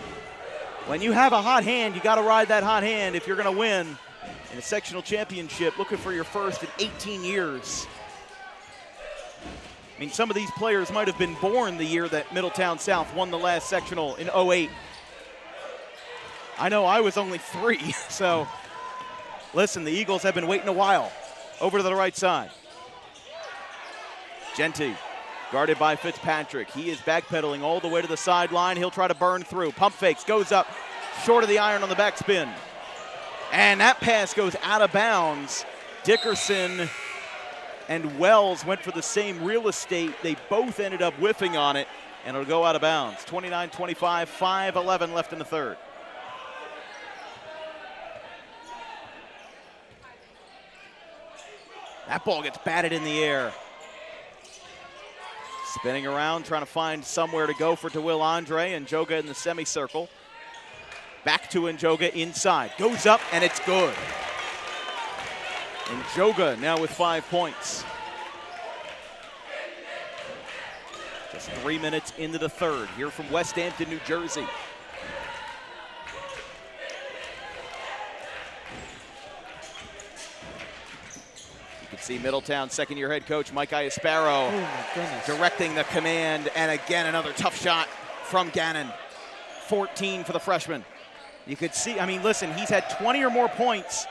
when you have a hot hand, you got to ride that hot hand if you're going to win in a sectional championship, looking for your first in 18 years. I mean, some of these players might have been born the year that Middletown South won the last sectional in 08. I know I was only 3, so listen, the Eagles have been waiting a while. Over to the right side. Genty, guarded by Fitzpatrick. He is backpedaling all the way to the sideline. He'll try to burn through. Pump fakes, goes up, short of the iron on the backspin. And that pass goes out of bounds. Dickerson and Wells went for the same real estate. They both ended up whiffing on it, and it'll go out of bounds. 29-25, 5:11 left in the third. That ball gets batted in the air. Spinning around, trying to find somewhere to go for DeWill Andre, and Njoga in the semicircle. Back to Njoga inside. Goes up, and it's good. Njoga now with 5 points. Just 3 minutes into the third here from Westampton, New Jersey. You can see Middletown second-year head coach Mike Iasparo directing the command, and again another tough shot from Gannon. 14 for the freshman. You could see, I mean, listen, he's had 20 or more points,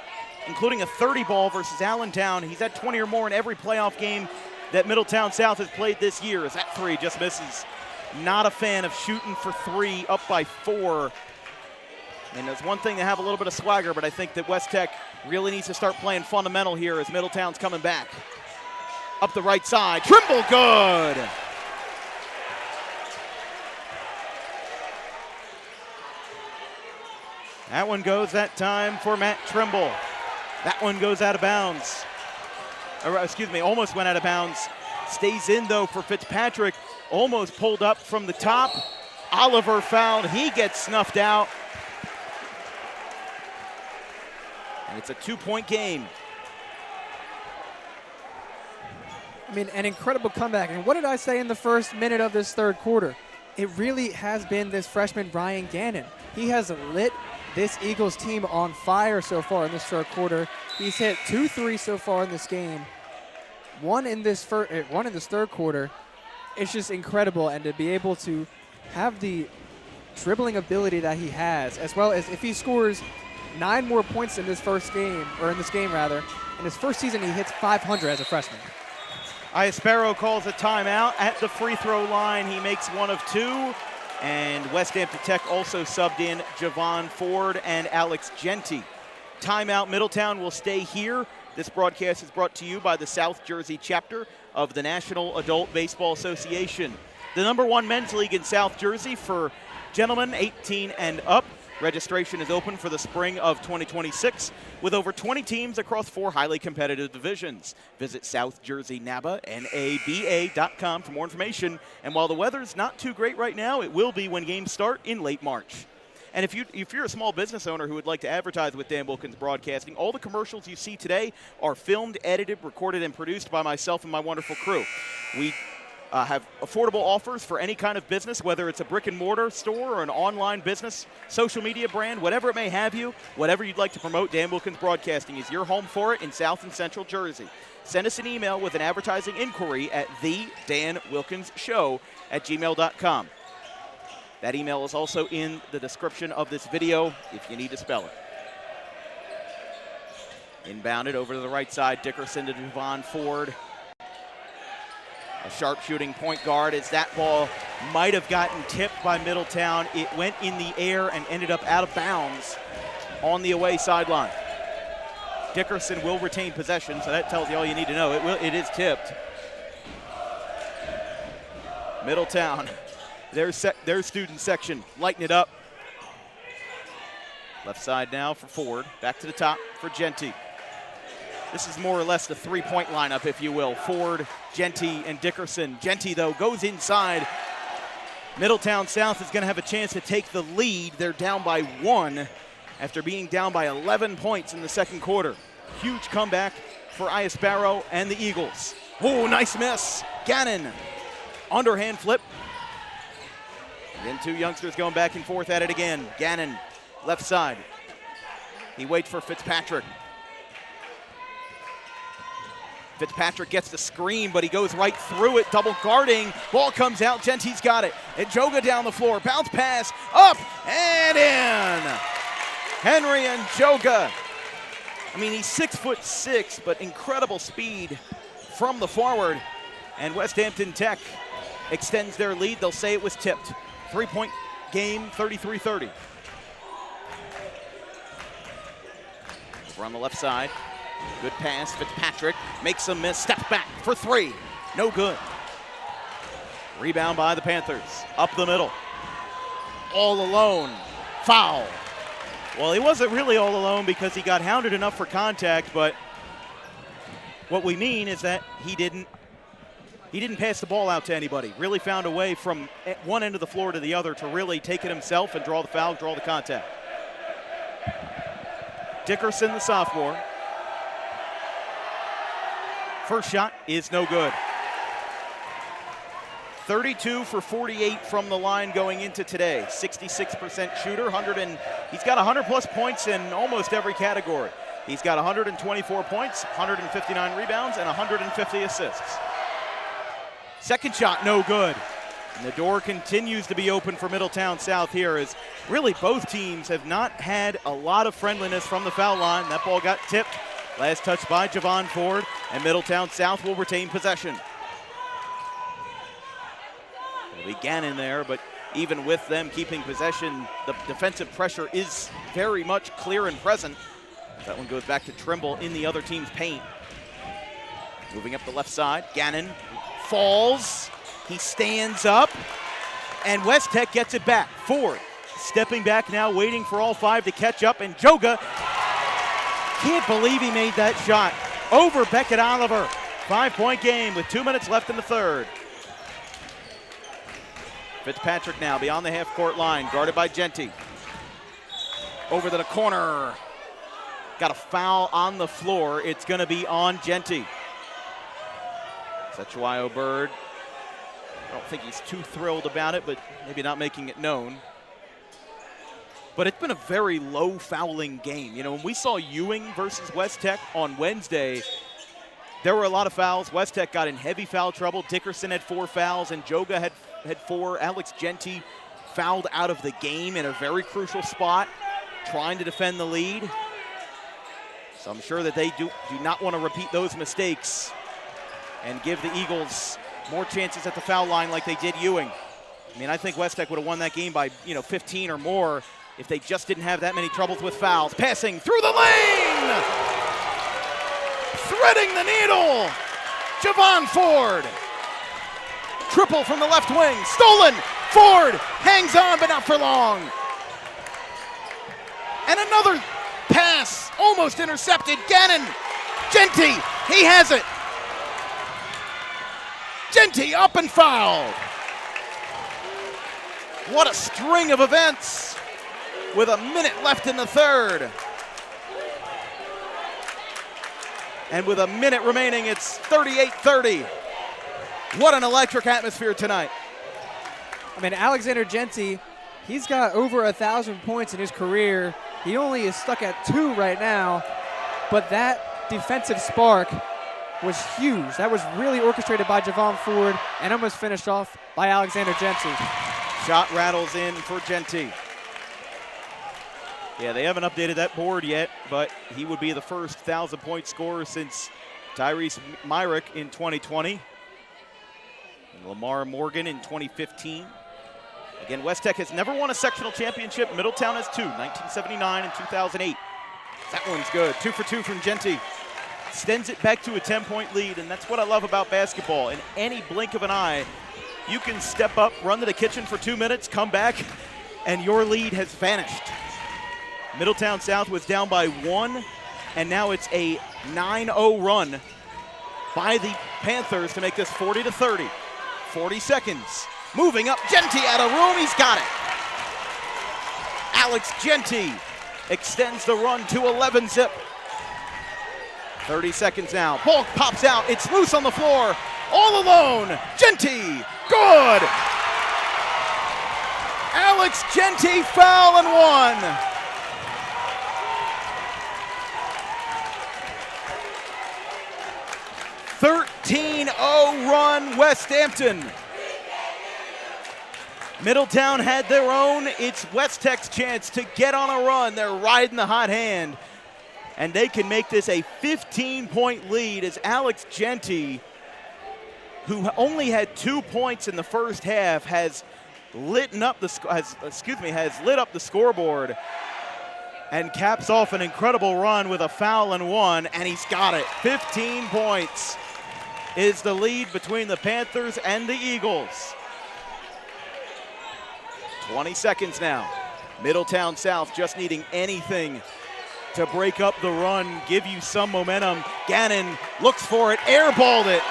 including a 30 ball versus Allentown. He's had 20 or more in every playoff game that Middletown South has played this year. As that 3 just misses. Not a fan of shooting for 3 up by 4. And it's one thing to have a little bit of swagger, but I think that West Tech really needs to start playing fundamental here as Middletown's coming back. Up the right side, Trimble, good! That one goes that time for Matt Trimble. That one goes out of bounds. Almost went out of bounds. Stays in, though, for Fitzpatrick. Almost pulled up from the top. Oliver fouled. He gets snuffed out. And it's a 2-point game. I mean, an incredible comeback. And what did I say in the first minute of this third quarter? It really has been this freshman, Ryan Gannon. He has lit this Eagles team on fire so far in this third quarter. He's hit 2 threes so far in this game. One in this third quarter. It's just incredible, and to be able to have the dribbling ability that he has, as well as if he scores 9 more points in this game, in his first season he hits 500 as a freshman. Iasparo calls a timeout at the free throw line. He makes 1 of 2. And Westampton Tech also subbed in Javon Ford and Alex Genty. Timeout. Middletown will stay here. This broadcast is brought to you by the South Jersey chapter of the National Adult Baseball Association. The #1 men's league in South Jersey for gentlemen 18 and up. Registration is open for the spring of 2026 with over 20 teams across 4 highly competitive divisions. Visit SouthJerseyNABA.com for more information. And while the weather's not too great right now, it will be when games start in late March. And if you're a small business owner who would like to advertise with Dan Wilkins Broadcasting, all the commercials you see today are filmed, edited, recorded, and produced by myself and my wonderful crew. We have affordable offers for any kind of business, whether it's a brick and mortar store or an online business, social media brand, whatever it may have you, whatever you'd like to promote, Dan Wilkins Broadcasting is your home for it in South and Central Jersey. Send us an email with an advertising inquiry at thedanwilkinsshow@gmail.com. That email is also in the description of this video if you need to spell it. Inbounded over to the right side, Dickerson to Javon Ford. A sharpshooting point guard as that ball might have gotten tipped by Middletown. It went in the air and ended up out of bounds on the away sideline. Dickerson will retain possession, so that tells you all you need to know. It is tipped. Middletown, their student section, lighten it up. Left side now for Ford. Back to the top for Genty. This is more or less the three-point lineup, if you will. Ford, Genty, and Dickerson. Genty, though, goes inside. Middletown South is going to have a chance to take the lead. They're down by 1. after being down by 11 points in the second quarter. Huge comeback for Iasbaro and the Eagles. Oh, nice miss. Gannon, underhand flip. Again, two youngsters going back and forth at it again. Gannon, left side. He waits for Fitzpatrick. Fitzpatrick gets the screen, but he goes right through it, double guarding. Ball comes out, Genty's got it. And Joga down the floor, bounce pass, up and in. Henry and Joga. I mean, he's 6'6", but incredible speed from the forward. And Westampton Tech extends their lead. They'll say it was tipped. 3-point game, 33-30. Over on the left side. Good pass, Fitzpatrick makes a miss, steps back for three. No good. Rebound by the Panthers. Up the middle. All alone. Foul. Well, he wasn't really all alone because he got hounded enough for contact, but what we mean is that he didn't pass the ball out to anybody. Really found a way from one end of the floor to the other to really take it himself and draw the foul, draw the contact. Dickerson, the sophomore. First shot is no good. 32 for 48 from the line going into today. 66% shooter, he's got 100-plus points in almost every category. He's got 124 points, 159 rebounds, and 150 assists. Second shot, no good. And the door continues to be open for Middletown South here, as really both teams have not had a lot of friendliness from the foul line. That ball got tipped. Last touch by Javon Ford, and Middletown South will retain possession. It'll be Gannon there, but even with them keeping possession, the defensive pressure is very much clear and present. That one goes back to Trimble in the other team's paint. Moving up the left side, Gannon falls, he stands up, and West Tech gets it back. Ford stepping back now, waiting for all five to catch up, and Joga can't believe he made that shot over Beckett Oliver. 5-point game with 2 minutes left in the third. Fitzpatrick now beyond the half-court line, guarded by Genty. Over to the corner. Got a foul on the floor. It's going to be on Genty. Sechuayo Bird. I don't think he's too thrilled about it, but maybe not making it known. But it's been a very low fouling game. You know, when we saw Ewing versus West Tech on Wednesday, there were a lot of fouls. West Tech got in heavy foul trouble. Dickerson had 4 fouls, and Joga had 4. Alex Genty fouled out of the game in a very crucial spot, trying to defend the lead. So I'm sure that they do not want to repeat those mistakes and give the Eagles more chances at the foul line like they did Ewing. I mean, I think West Tech would have won that game by, 15 or more if they just didn't have that many troubles with fouls. Passing through the lane! Threading the needle! Javon Ford! Triple from the left wing, stolen! Ford hangs on, but not for long. And another pass, almost intercepted. Gannon, Genty, he has it. Genty up and fouled. What a string of events with a minute left in the third. And with a minute remaining, it's 38-30. What an electric atmosphere tonight. I mean, Alexander Genty, he's got over 1,000 points in his career. He only is stuck at 2 right now, but that defensive spark was huge. That was really orchestrated by Javon Ford and almost finished off by Alexander Genty. Shot rattles in for Genty. Yeah, they haven't updated that board yet, but he would be the first 1,000-point scorer since Tyrese Myrick in 2020. And Lamar Morgan in 2015. Again, West Tech has never won a sectional championship. Middletown has 2, 1979 and 2008. That one's good. 2 for 2 from Genty. Extends it back to a 10-point lead, and that's what I love about basketball. In any blink of an eye, you can step up, run to the kitchen for 2 minutes, come back, and your lead has vanished. Middletown South was down by 1, and now it's a 9-0 run by the Panthers to make this 40-30. 40 seconds. Moving up, Genty out of room, he's got it. Alex Genty extends the run to 11-zip. 30 seconds now. Ball pops out. It's loose on the floor. All alone. Genty. Good. Alex Genty foul and one. 13-0 run, Westampton. Middletown had their own. It's West Tech's chance to get on a run. They're riding the hot hand, and they can make this a 15-point lead as Alex Genty, who only had 2 points in the first half, has lit up the scoreboard and caps off an incredible run with a foul and one, and he's got it. 15 points is the lead between the Panthers and the Eagles. 20 seconds now. Middletown South just needing anything to break up the run, give you some momentum. Gannon looks for it, airballed it.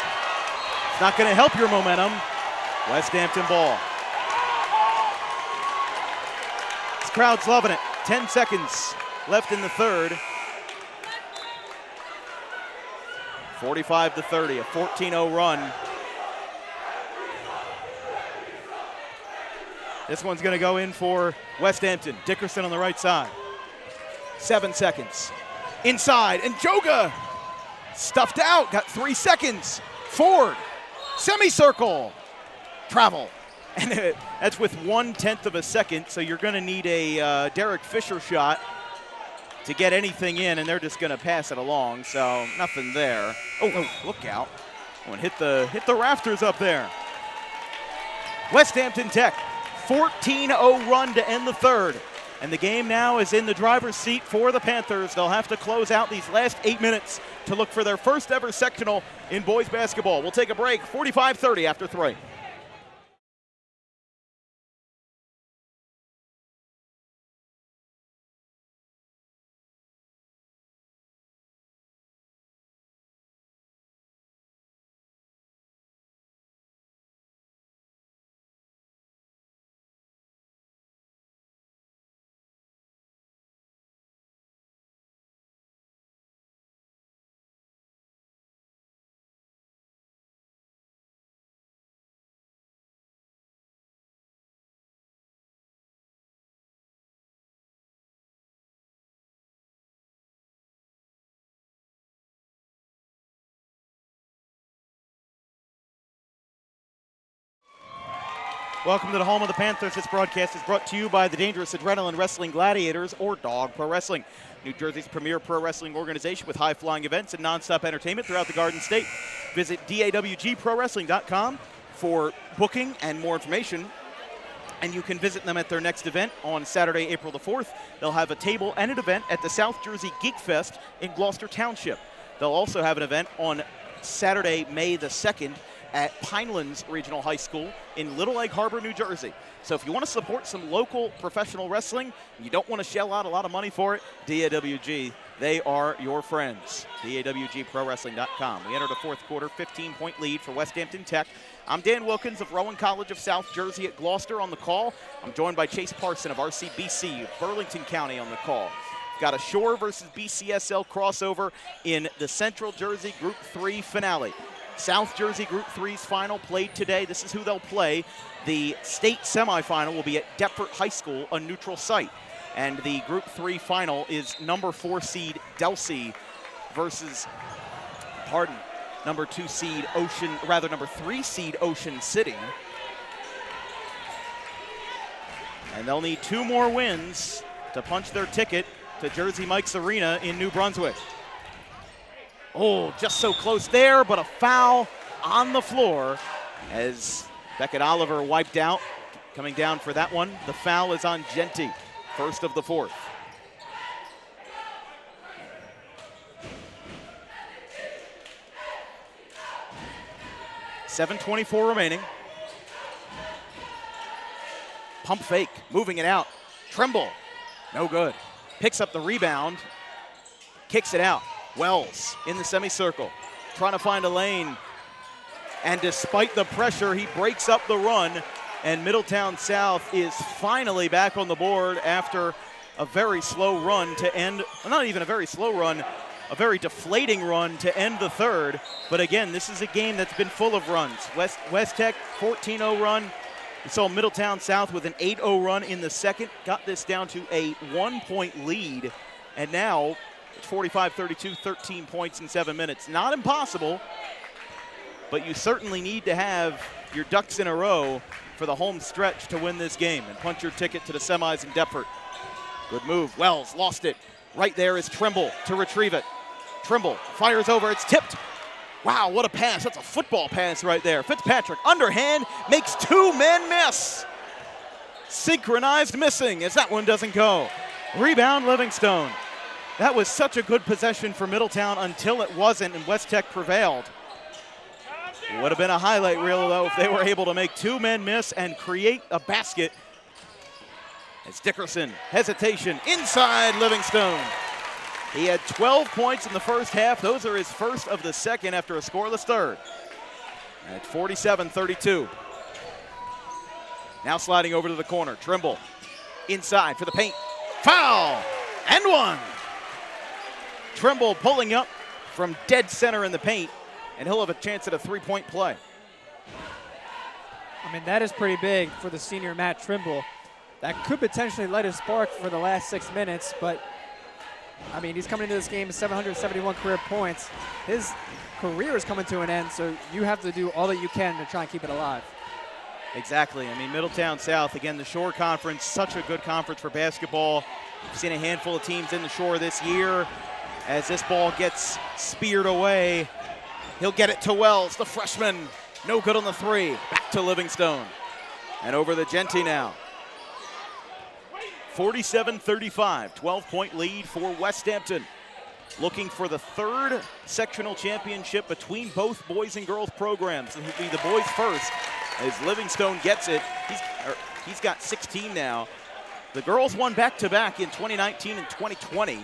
It's not going to help your momentum. Westampton ball. This crowd's loving it. 10 seconds left in the third. 45-30, a 14-0 run. This one's going to go in for Westampton. Dickerson on the right side. 7 seconds. Inside, and Joga stuffed out. Got 3 seconds. Forward. Semicircle. Travel. And that's with 1/10 of a second, so you're going to need a Derek Fisher shot to get anything in, and they're just going to pass it along, so nothing there. Oh, look out. Oh, and hit the rafters up there. Westampton Tech, 14-0 run to end the third. And the game now is in the driver's seat for the Panthers. They'll have to close out these last 8 minutes to look for their first ever sectional in boys basketball. We'll take a break, 45-30 after 3. Welcome to the home of the Panthers. This broadcast is brought to you by the Dangerous Adrenaline Wrestling Gladiators, or Dog Pro Wrestling, New Jersey's premier pro wrestling organization with high-flying events and nonstop entertainment throughout the Garden State. Visit dawgprowrestling.com for booking and more information, and you can visit them at their next event on Saturday, April the 4th. They'll have a table and an event at the South Jersey Geek Fest in Gloucester Township. They'll also have an event on Saturday, May the 2nd, at Pinelands Regional High School in Little Egg Harbor, New Jersey. So if you want to support some local professional wrestling, and you don't want to shell out a lot of money for it, DAWG, they are your friends. DAWGProWrestling.com. We entered a fourth quarter, 15-point lead for Westampton Tech. I'm Dan Wilkins of Rowan College of South Jersey at Gloucester on the call. I'm joined by Chase Parson of RCBC, Burlington County on the call. Got a Shore versus BCSL crossover in the Central Jersey Group 3 finale. South Jersey Group 3's final played today. This is who they'll play. The state semifinal will be at Deptford High School, a neutral site. And the Group 3 final is number 4 seed Delsey versus, number 3 seed Ocean City. And they'll need 2 more wins to punch their ticket to Jersey Mike's Arena in New Brunswick. Oh, just so close there, but a foul on the floor as Beckett Oliver wiped out. Coming down for that one, the foul is on Genty, first of the fourth. .7:24 remaining. Pump fake, moving it out. Tremble, no good. Picks up the rebound, kicks it out. Wells in the semicircle, trying to find a lane. And despite the pressure, he breaks up the run. And Middletown South is finally back on the board after a very slow run to end, not even a very slow run, a very deflating run to end the third. But again, this is a game that's been full of runs. West Tech, 14-0 run. We saw Middletown South with an 8-0 run in the second, got this down to a 1-point lead, and now it's 45-32, 13 points in 7 minutes. Not impossible, but you certainly need to have your ducks in a row for the home stretch to win this game and punch your ticket to the semis in Deptford. Good move. Wells lost it. Right there is Trimble to retrieve it. Trimble fires over. It's tipped. Wow, what a pass. That's a football pass right there. Fitzpatrick, underhand, makes 2 men miss. Synchronized missing as that one doesn't go. Rebound, Livingstone. That was such a good possession for Middletown until it wasn't, and West Tech prevailed. It would have been a highlight reel, though, if they were able to make 2 men miss and create a basket. It's Dickerson, hesitation, inside Livingstone. He had 12 points in the first half. Those are his first of the second after a scoreless third. At 47-32. Now sliding over to the corner. Trimble inside for the paint. Foul! And one! Trimble pulling up from dead center in the paint, and he'll have a chance at a 3-point play. I mean, that is pretty big for the senior Matt Trimble. That could potentially light a spark for the last 6 minutes, but I mean, he's coming into this game with 771 career points. His career is coming to an end, so you have to do all that you can to try and keep it alive. Exactly. I mean, Middletown South, again, the Shore Conference, such a good conference for basketball. We've seen a handful of teams in the Shore this year. As this ball gets speared away, he'll get it to Wells, the freshman. No good on the 3. Back to Livingstone. And over to Genty now. 47-35, 12-point lead for Westampton. Looking for the 3rd sectional championship between both boys and girls programs. It will be the boys first as Livingstone gets it. He's got 16 now. The girls won back-to-back in 2019 and 2020.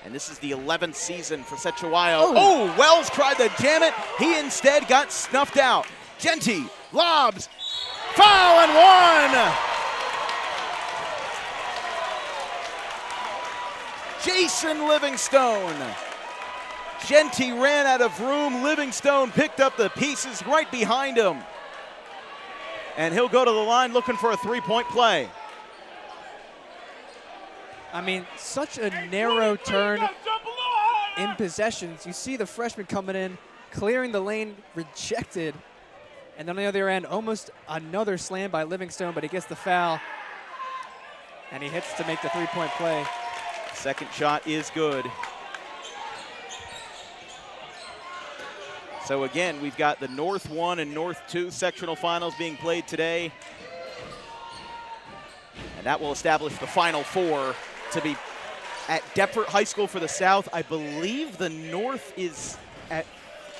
And this is the 11th season for Sechuayo. Oh, Wells tried to jam it. He instead got snuffed out. Genty lobs. Foul and one! Jason Livingstone. Genty ran out of room. Livingstone picked up the pieces right behind him. And he'll go to the line looking for a 3-point play. I mean, such a narrow turn in possessions. You see the freshman coming in, clearing the lane, rejected. And then on the other end, almost another slam by Livingstone, but he gets the foul. And he hits to make the 3-point play. Second shot is good. So again, we've got the North 1 and North 2 sectional finals being played today. And that will establish the Final 4 to be at Deptford High School for the South. I believe the North is at,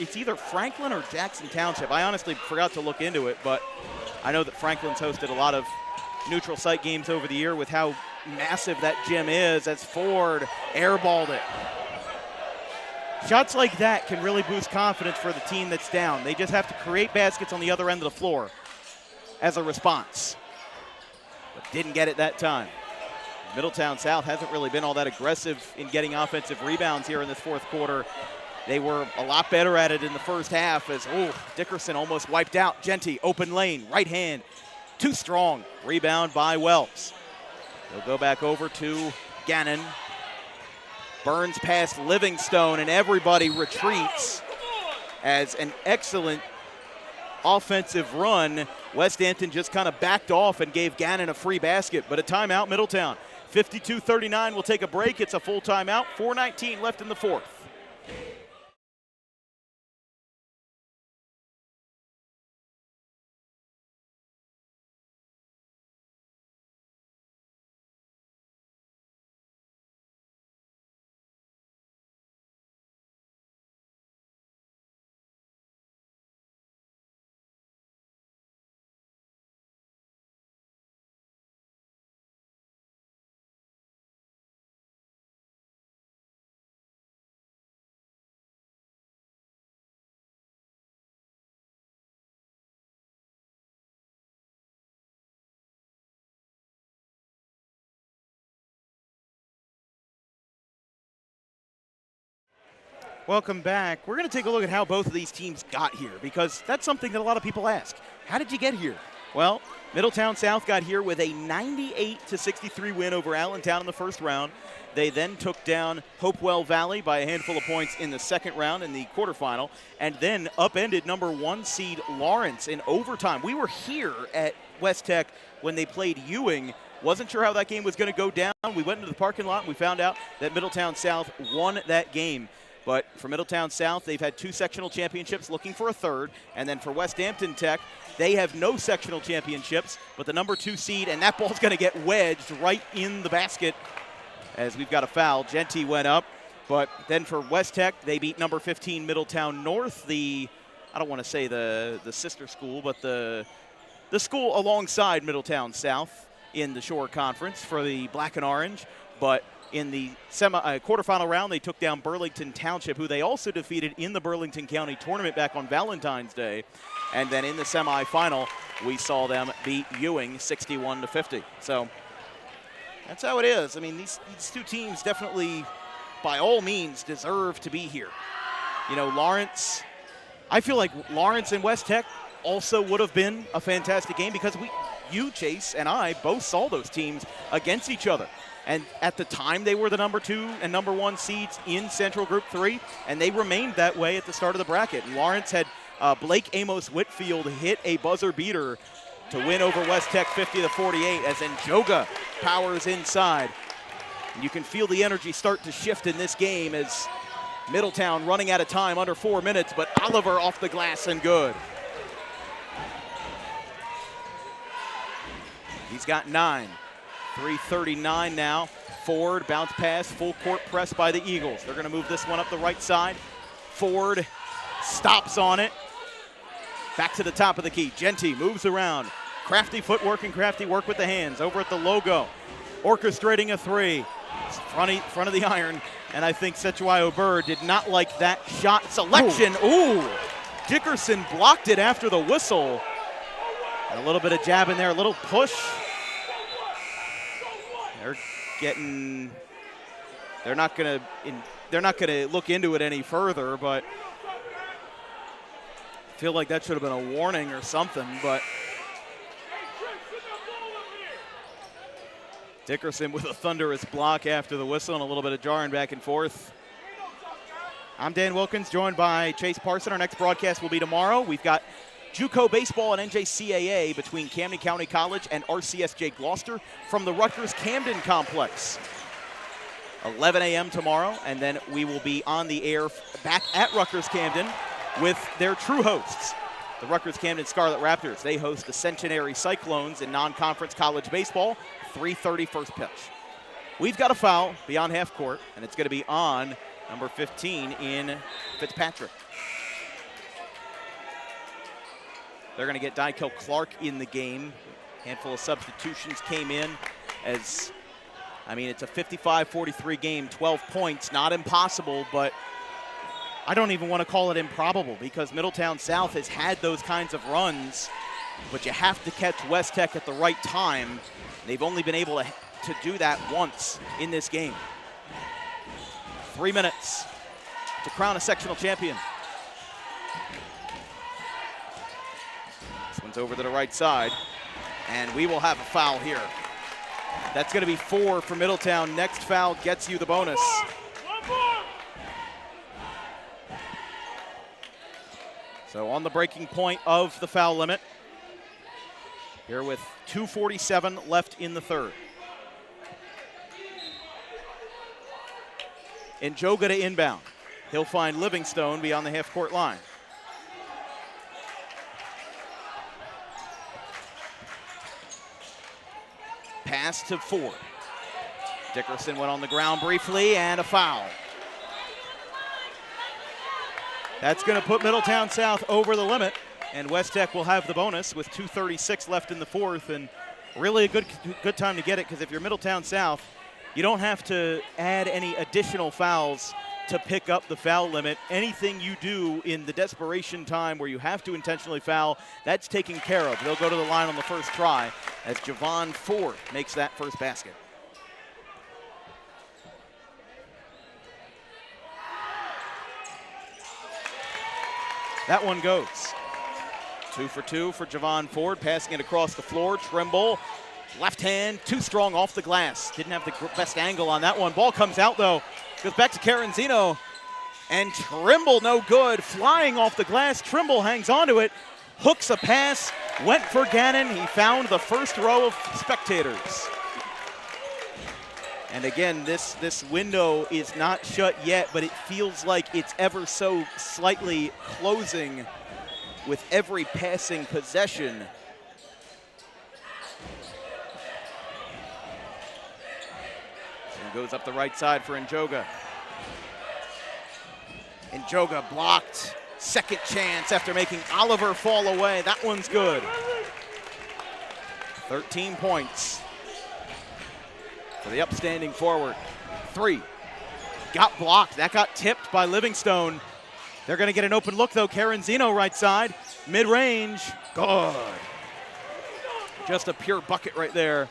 it's either Franklin or Jackson Township. I honestly forgot to look into it, but I know that Franklin's hosted a lot of neutral site games over the year with how massive that gym is, as Ford airballed it. Shots like that can really boost confidence for the team that's down. They just have to create baskets on the other end of the floor as a response. But didn't get it that time. Middletown South hasn't really been all that aggressive in getting offensive rebounds here in this fourth quarter. They were a lot better at it in the first half as, Dickerson almost wiped out. Genty, open lane, right hand, too strong. Rebound by Wells. They'll go back over to Gannon. Burns past Livingstone, and everybody retreats as an excellent offensive run. Westampton just kind of backed off and gave Gannon a free basket, but a timeout, Middletown. 52-39, we'll take a break. It's a full timeout, 4:19 left in the fourth. Welcome back. We're going to take a look at how both of these teams got here, because that's something that a lot of people ask. How did you get here? Well, Middletown South got here with a 98-63 win over Allentown in the first round. They then took down Hopewell Valley by a handful of points in the second round in the quarterfinal, and then upended number 1 seed Lawrence in overtime. We were here at West Tech when they played Ewing. Wasn't sure how that game was going to go down. We went into the parking lot and we found out that Middletown South won that game. But for Middletown South, they've had 2 sectional championships, looking for a third. And then for Westampton Tech, they have no sectional championships, but the number 2 seed, and that ball's going to get wedged right in the basket as we've got a foul. Genty went up. But then for West Tech, they beat number 15 Middletown North, I don't want to say the sister school, but the school alongside Middletown South in the Shore Conference for the black and orange. But in the quarterfinal round, they took down Burlington Township, who they also defeated in the Burlington County tournament back on Valentine's Day. And then in the semifinal, we saw them beat Ewing 61-50. So that's how it is. I mean, these 2 teams definitely, by all means, deserve to be here. You know, Lawrence, I feel like Lawrence and West Tech also would have been a fantastic game, because you, Chase, and I both saw those teams against each other. And at the time, they were the number 2 and number 1 seeds in Central Group 3, and they remained that way at the start of the bracket. And Lawrence had Blake Amos Whitfield hit a buzzer beater to win over West Tech 50-48 as Njoga powers inside. And you can feel the energy start to shift in this game as Middletown running out of time, under 4 minutes, but Oliver off the glass and good. He's got 9. 3:39 now. Ford, bounce pass, full court press by the Eagles. They're going to move this one up the right side. Ford stops on it. Back to the top of the key. Genty moves around. Crafty footwork and crafty work with the hands. Over at the logo, orchestrating a 3. Front of the iron. And I think Sechuayo Bird did not like that shot selection. Ooh. Dickerson blocked it after the whistle. And a little bit of jab in there, a little push. They're not gonna look into it any further, but I feel like that should have been a warning or something. But Dickerson with a thunderous block after the whistle, and a little bit of jarring back and forth. I'm Dan Wilkins, joined by Chase Parson. Our next broadcast will be tomorrow. We've got JUCO baseball and NJCAA between Camden County College and RCSJ Gloucester from the Rutgers-Camden complex. 11 a.m. tomorrow, and then we will be on the air back at Rutgers-Camden with their true hosts, the Rutgers-Camden Scarlet Raptors. They host the Centenary Cyclones in non-conference college baseball, 3:30 first pitch. We've got a foul beyond half court, and it's going to be on number 15 in Fitzpatrick. They're going to get Dykel Clark in the game. Handful of substitutions came in as, I mean, it's a 55-43 game, 12 points, not impossible, but I don't even want to call it improbable, because Middletown South has had those kinds of runs, but you have to catch West Tech at the right time. They've only been able to do that once in this game. 3 minutes to crown a sectional champion. This one's over to the right side, and we will have a foul here. That's going to be 4 for Middletown. Next foul gets you the bonus. So on the breaking point of the foul limit, here with 2:47 left in the third. Njoga to inbound. He'll find Livingstone beyond the half-court line. Pass to Ford. Dickerson went on the ground briefly, and a foul. That's going to put Middletown South over the limit, and West Tech will have the bonus with 2:36 left in the fourth, and really a good time to get it, because if you're Middletown South, you don't have to add any additional fouls to pick up the foul limit. Anything you do in the desperation time where you have to intentionally foul, that's taken care of. They'll go to the line on the first try as Javon Ford makes that first basket. That one goes. 2 for 2 for Javon Ford, passing it across the floor. Trimble, left hand, too strong off the glass. Didn't have the best angle on that one. Ball comes out though. Goes back to Caranzino. And Trimble no good. Flying off the glass. Trimble hangs onto it. Hooks a pass. Went for Gannon. He found the first row of spectators. And again, this window is not shut yet, but it feels like it's ever so slightly closing with every passing possession. And goes up the right side for Njoga. Njoga blocked. Second chance after making Oliver fall away. That one's good. 13 points for the upstanding forward. 3. Got blocked. That got tipped by Livingstone. They're going to get an open look, though. Caranzino right side. Mid-range. Good. Just a pure bucket right there.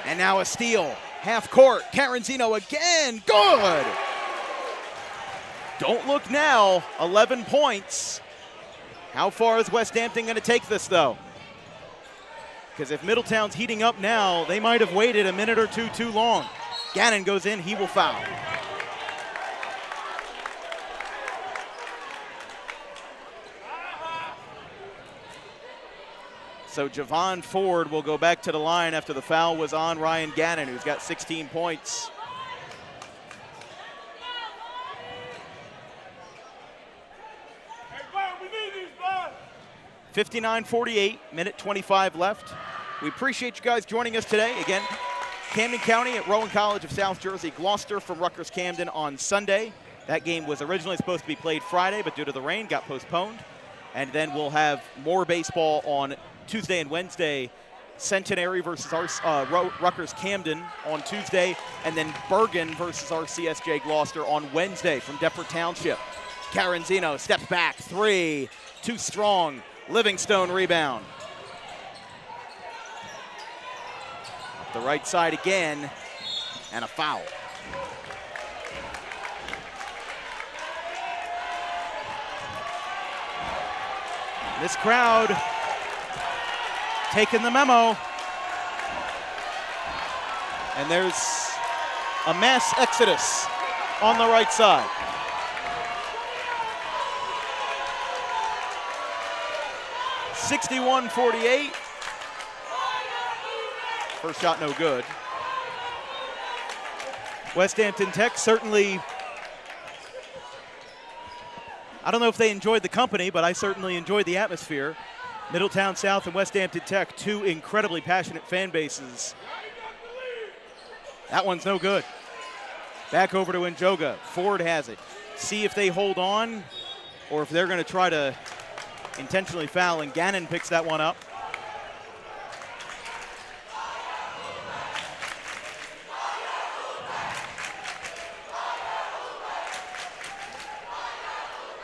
And now a steal. Half court. Caranzino again. Good. Don't look now. 11 points. How far is Westampton going to take this, though? Because if Middletown's heating up now, they might have waited a minute or two too long. Gannon goes in. He will foul. So Javon Ford will go back to the line after the foul was on Ryan Gannon, who's got 16 points. Hey, Brian, we need these, Brian. 59-48, minute 25 left. We appreciate you guys joining us today. Again, Camden County at Rowan College of South Jersey, Gloucester from Rutgers-Camden on Sunday. That game was originally supposed to be played Friday, but due to the rain, got postponed. And then we'll have more baseball on Tuesday and Wednesday. Centenary versus Rutgers-Camden on Tuesday, and then Bergen versus RCSJ Gloucester on Wednesday from Deptford Township. Caranzino steps back, 3, too strong. Livingstone rebound. Up the right side again, and a foul. This crowd taking the memo. And there's a mass exodus on the right side. (61-48). First shot no good. Westampton Tech certainly, I don't know if they enjoyed the company, but I certainly enjoyed the atmosphere. Middletown South and Westampton Tech, 2 incredibly passionate fan bases. That one's no good. Back over to Njoga. Ford has it. See if they hold on or if they're going to try to intentionally foul, and Gannon picks that one up.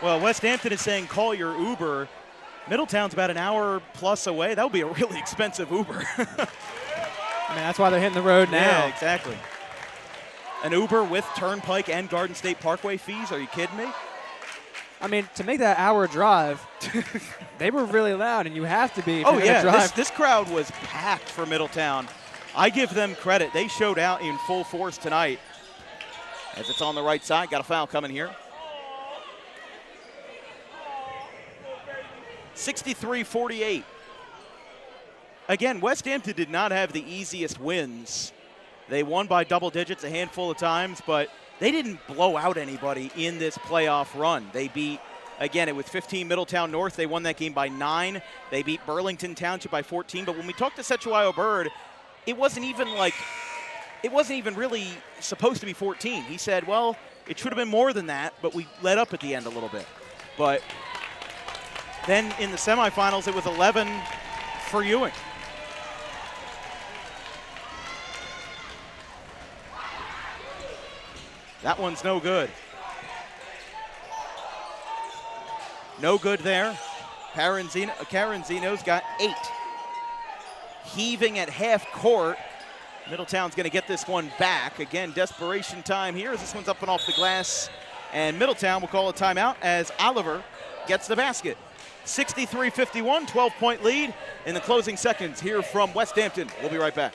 Well, Westampton is saying call your Uber. Middletown's about an hour plus away. That would be a really expensive Uber. I mean, that's why they're hitting the road now. Yeah, exactly. An Uber with Turnpike and Garden State Parkway fees? Are you kidding me? I mean, to make that hour drive, they were really loud, and you have to be. Oh, yeah. This crowd was packed for Middletown. I give them credit. They showed out in full force tonight. As it's on the right side, got a foul coming here. 63-48. Again, Westampton did not have the easiest wins. They won by double digits a handful of times, but they didn't blow out anybody in this playoff run. They beat, again, it was 15 Middletown North. They won that game by 9. They beat Burlington Township by 14. But when we talked to Sechuayo Bird, it wasn't even really supposed to be 14. He said, well, it should have been more than that, but we let up at the end a little bit. But then in the semifinals, it was 11 for Ewing. That one's no good. No good there. Caranzino's got 8. Heaving at half court Middletown's going to get this one back. Again, desperation time here as this one's up and off the glass. And Middletown will call a timeout as Oliver gets the basket. 63-51, 12-point lead in the closing seconds here from Westampton. We'll be right back.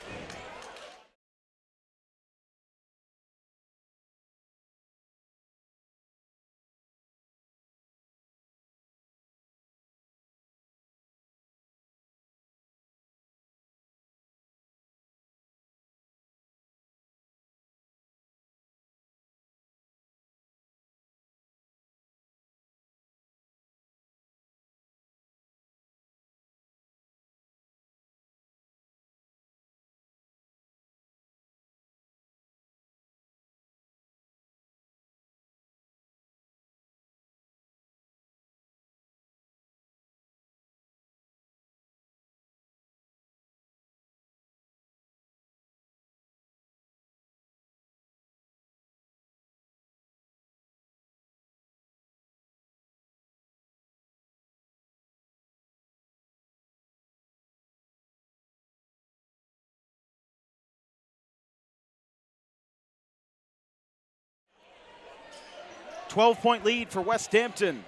.12-point lead for Westampton.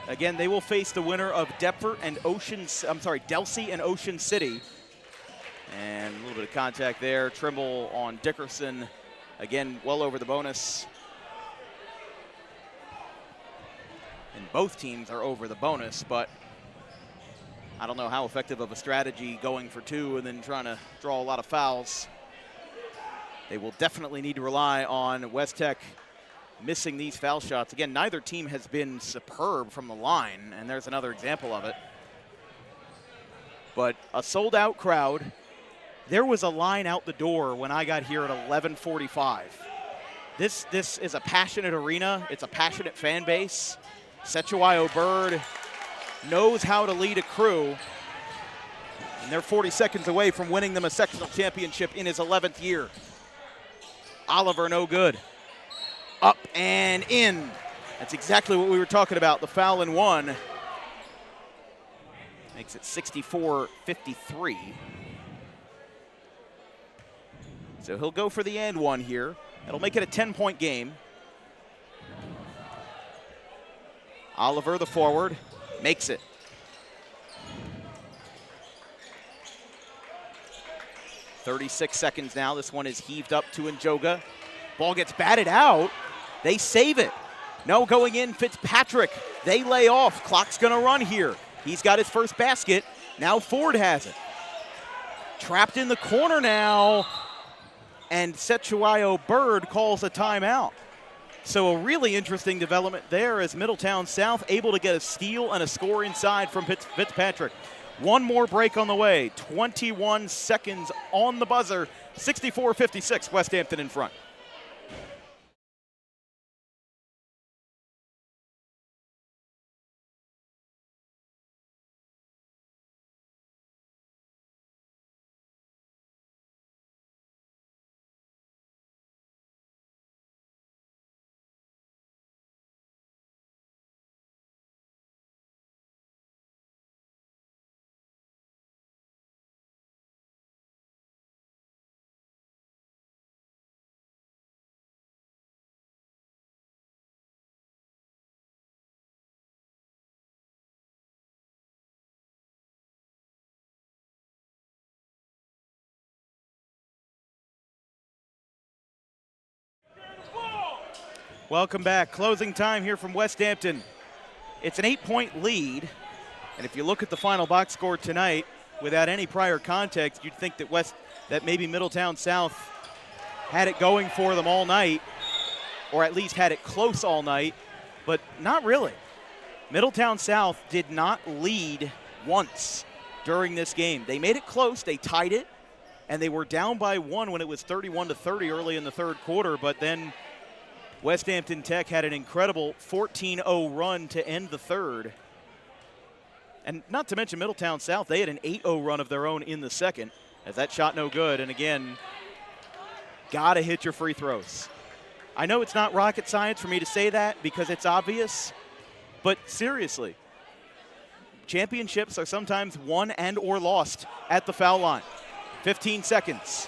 Again, they will face the winner of Delsey and Ocean City. And a little bit of contact there. Trimble on Dickerson. Again, well over the bonus. And both teams are over the bonus, but I don't know how effective of a strategy going for two and then trying to draw a lot of fouls. They will definitely need to rely on West Tech missing these foul shots. Again, neither team has been superb from the line, and there's another example of it. But a sold-out crowd. There was a line out the door when I got here at 11:45. This is a passionate arena. It's a passionate fan base. Sechuayo Bird knows how to lead a crew, and they're 40 seconds away from winning them a sectional championship in his 11th year. Oliver, no good. Up and in. That's exactly what we were talking about, the foul and one. Makes it 64-53. So he'll go for the and one here. That'll make it a 10-point game. Oliver, the forward, makes it. .36 seconds now. This one is heaved up to Njoga. Ball gets batted out. They save it. No, going in, Fitzpatrick. They lay off. Clock's going to run here. He's got his first basket. Now Ford has it. Trapped in the corner now. And Sechuayo Bird calls a timeout. So a really interesting development there as Middletown South able to get a steal and a score inside from Fitzpatrick. One more break on the way. 21 seconds on the buzzer. 64-56, Westampton in front. Welcome back. Closing time here from Westampton. It's an 8-point lead, and if you look at the final box score tonight, without any prior context, you'd think that maybe Middletown South had it going for them all night, or at least had it close all night, but not really. Middletown South did not lead once during this game. They made it close, they tied it, and they were down by one when it was 31-30 early in the third quarter, but then Westampton Tech had an incredible 14-0 run to end the third. And not to mention Middletown South, they had an 8-0 run of their own in the second, as that shot no good. And again, gotta hit your free throws. I know it's not rocket science for me to say that because it's obvious, but seriously, championships are sometimes won and or lost at the foul line. 15 seconds.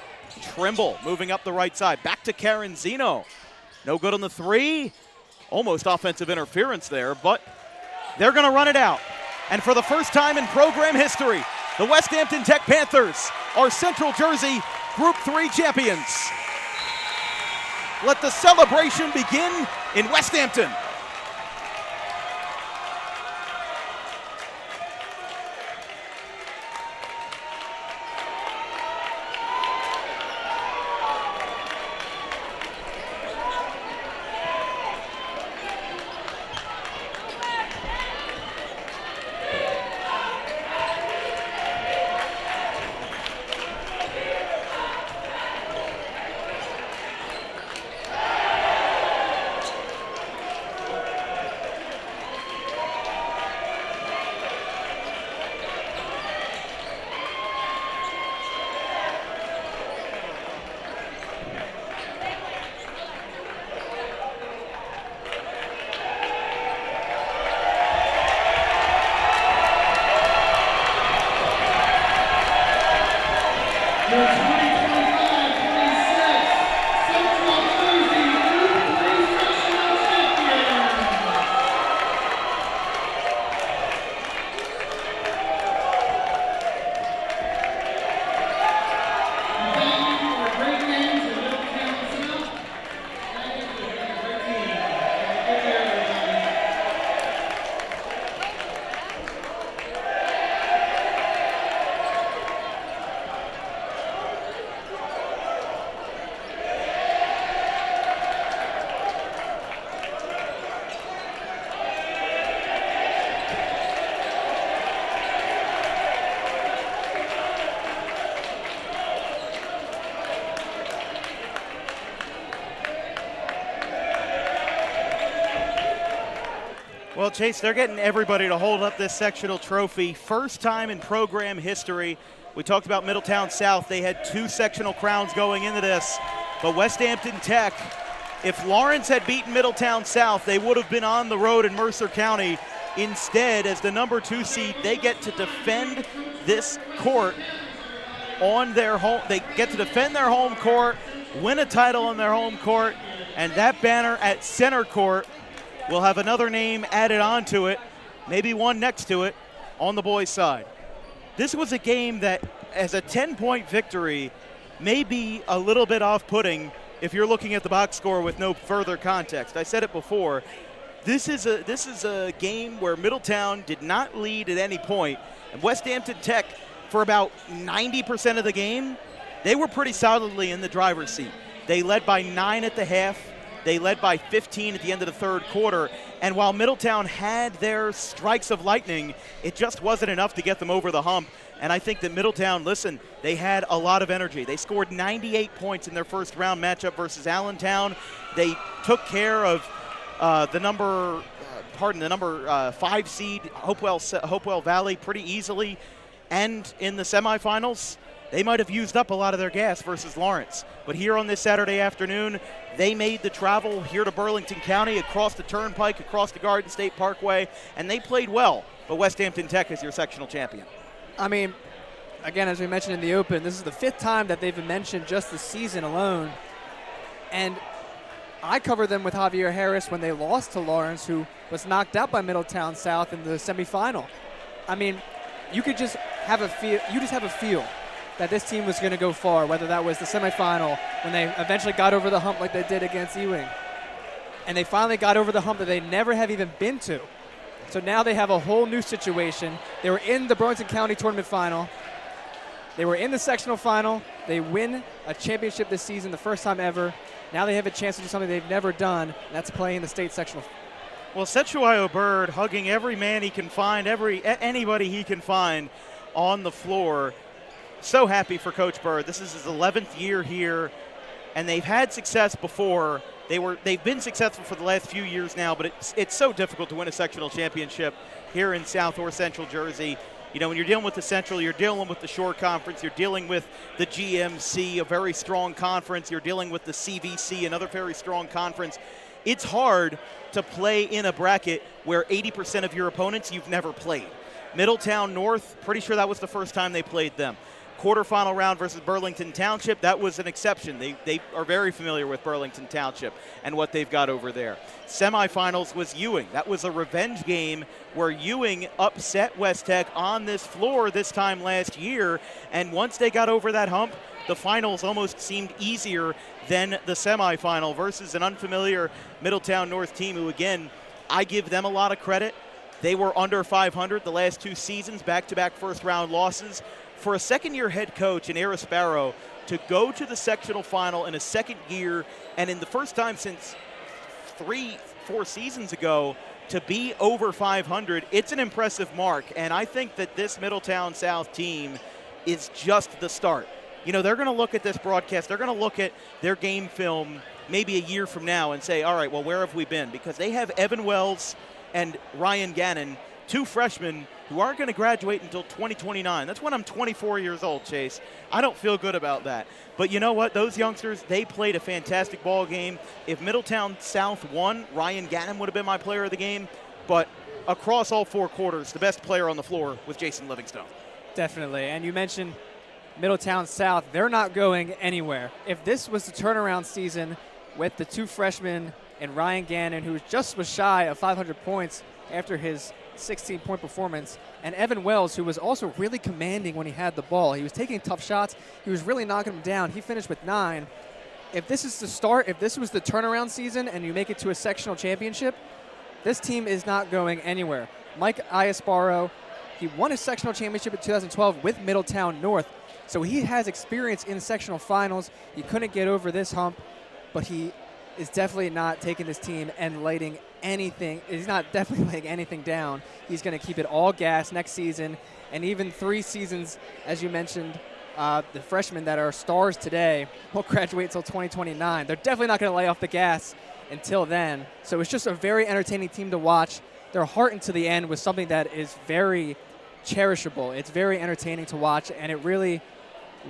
Trimble moving up the right side. Back to Caranzino. No good on the three. Almost offensive interference there, but they're going to run it out. And for the first time in program history, the Westampton Tech Panthers are Central Jersey Group 3 champions. Let the celebration begin in Westampton. Well, Chase, they're getting everybody to hold up this sectional trophy. First time in program history. We talked about Middletown South. They had 2 sectional crowns going into this. But Westampton Tech, if Lawrence had beaten Middletown South, they would have been on the road in Mercer County. Instead, as the number 2 seed, they get to defend this court on their home. They get to defend their home court, win a title on their home court, and that banner at center court will have another name added onto it, maybe one next to it on the boys' side. This was a game that, as a 10-point victory, may be a little bit off-putting if you're looking at the box score with no further context. I said it before. This is a game where Middletown did not lead at any point, and Westampton Tech, for about 90% of the game, they were pretty solidly in the driver's seat. They led by 9 at the half. They led by 15 at the end of the third quarter. And while Middletown had their strikes of lightning, it just wasn't enough to get them over the hump. And I think that Middletown, listen, they had a lot of energy. They scored 98 points in their first round matchup versus Allentown. They took care of the number 5 seed, Hopewell Valley, pretty easily. And in the semifinals, they might have used up a lot of their gas versus Lawrence. But here on this Saturday afternoon, they made the travel here to Burlington County, across the Turnpike, across the Garden State Parkway, and they played well. But Westampton Tech is your sectional champion. I mean, again, as we mentioned in the open, this is the 5th time that they've been mentioned just this season alone. And I covered them with Javier Harris when they lost to Lawrence, who was knocked out by Middletown South in the semifinal. I mean, you could just have a feel that this team was going to go far, whether that was the semifinal when they eventually got over the hump like they did against Ewing. And they finally got over the hump that they never have even been to. So now they have a whole new situation. They were in the Burlington County tournament final. They were in the sectional final. They win a championship this season, the first time ever. Now they have a chance to do something they've never done, and that's play in the state sectional. Well, Setchuayo Bird hugging every man he can find, anybody he can find on the floor. So happy for Coach Bird. This is his 11th year here, and they've had success before. They've been successful for the last few years now, but it's so difficult to win a sectional championship here in South or Central Jersey. You know, when you're dealing with the Central, you're dealing with the Shore Conference, you're dealing with the GMC, a very strong conference, you're dealing with the CVC, another very strong conference. It's hard to play in a bracket where 80% of your opponents you've never played. Middletown North, pretty sure that was the first time they played them. quarterfinal round versus Burlington Township, that was an exception. They are very familiar with Burlington Township and what they've got over there. Semifinals was Ewing. That was a revenge game where Ewing upset West Tech on this floor this time last year, and once they got over that hump, the finals almost seemed easier than the semifinal versus an unfamiliar Middletown North team who, again, I give them a lot of credit. They were under 500 the last 2 seasons, back-to-back first-round losses. For a second-year head coach in Era Sparrow to go to the sectional final in a second year and in the first time since 3-4 seasons ago to be over 500, it's an impressive mark. And I think that this Middletown South team is just the start. You know, they're going to look at this broadcast, they're going to look at their game film maybe a year from now and say, all right, well, where have we been? Because they have Evan Wells and Ryan Gannon, 2 freshmen who aren't going to graduate until 2029. That's when I'm 24 years old, Chase. I don't feel good about that. But you know what? Those youngsters, they played a fantastic ball game. If Middletown South won, Ryan Gannon would have been my player of the game. But across all 4 quarters, the best player on the floor was Jason Livingstone. Definitely. And you mentioned Middletown South. They're not going anywhere. If this was the turnaround season with the 2 freshmen and Ryan Gannon, who just was shy of 500 points after his 16-point performance, and Evan Wells, who was also really commanding when he had the ball. He was taking tough shots. He was really knocking them down. He finished with 9. If this is the start, if this was the turnaround season and you make it to a sectional championship, this team is not going anywhere. Mike Iasparo, he won a sectional championship in 2012 with Middletown North, so he has experience in sectional finals. He couldn't get over this hump, but he is definitely not taking this team and lighting anything. He's not definitely laying anything down. He's going to keep it all gas next season, and even 3 seasons, as you mentioned, the freshmen that are stars today will graduate until 2029. They're definitely not going to lay off the gas until then. So it's just a very entertaining team to watch. Their heart into the end was something that is very cherishable. It's very entertaining to watch, and it really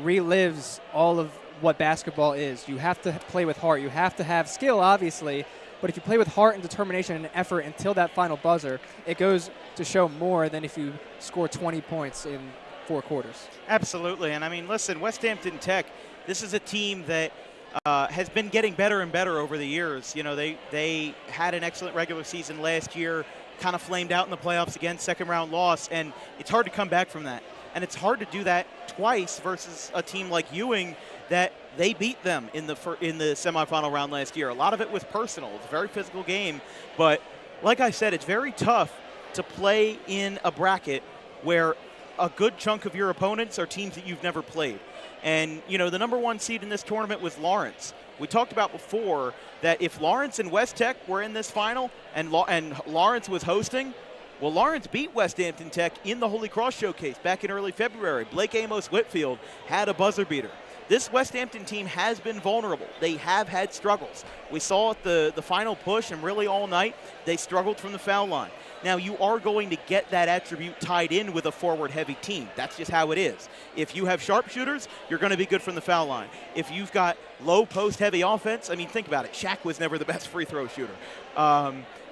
relives all of what basketball is. You have to play with heart. You have to have skill, obviously, but if you play with heart and determination and effort until that final buzzer, it goes to show more than if you score 20 points in 4 quarters. Absolutely. And I mean, listen, Westampton Tech, this is a team that has been getting better and better over the years. You know, they had an excellent regular season last year, kind of flamed out in the playoffs again, second-round loss, and it's hard to come back from that. And it's hard to do that twice versus a team like Ewing that they beat them in the semifinal round last year. A lot of it was personal. It's a very physical game. But like I said, it's very tough to play in a bracket where a good chunk of your opponents are teams that you've never played. And, you know, the number 1 seed in this tournament was Lawrence. We talked about before that if Lawrence and West Tech were in this final and Lawrence was hosting, well, Lawrence beat Westampton Tech in the Holy Cross Showcase back in early February. Blake Amos Whitfield had a buzzer beater. This Westampton team has been vulnerable. They have had struggles. We saw at the final push and really all night, they struggled from the foul line. Now, you are going to get that attribute tied in with a forward-heavy team. That's just how it is. If you have sharpshooters, you're going to be good from the foul line. If you've got low post-heavy offense, I mean, think about it. Shaq was never the best free throw shooter.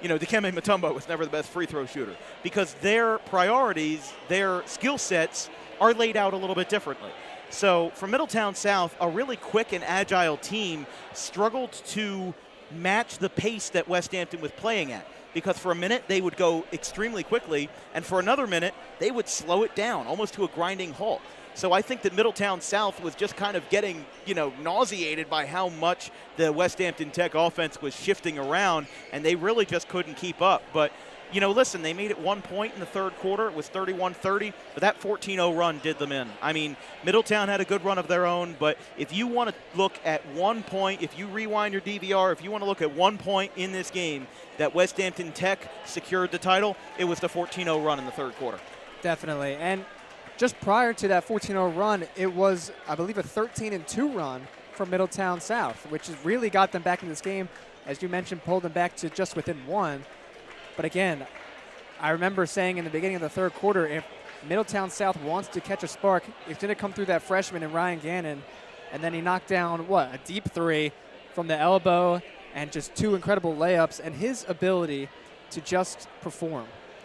You know, Dikembe Mutombo was never the best free throw shooter because their priorities, their skill sets are laid out a little bit differently. So for Middletown South, a really quick and agile team struggled to match the pace that Westampton was playing at, because for a minute they would go extremely quickly, and for another minute they would slow it down almost to a grinding halt. So I think that Middletown South was just kind of getting, you know, nauseated by how much the Westampton Tech offense was shifting around, and they really just couldn't keep up. But, you know, listen, they made it 1 point in the third quarter. It was 31-30, but that 14-0 run did them in. I mean, Middletown had a good run of their own, but if you want to look at 1 point, if you rewind your DVR, if you want to look at 1 point in this game that Westampton Tech secured the title, it was the 14-0 run in the third quarter. Definitely. And just prior to that 14-0 run, it was, I believe, a 13-2 run for Middletown South, which has really got them back in this game. As you mentioned, pulled them back to just within 1. But again, I remember saying in the beginning of the third quarter, if Middletown South wants to catch a spark, it's going to come through that freshman and Ryan Gannon. And then he knocked down, a deep 3 from the elbow and just 2 incredible layups. And his ability to just perform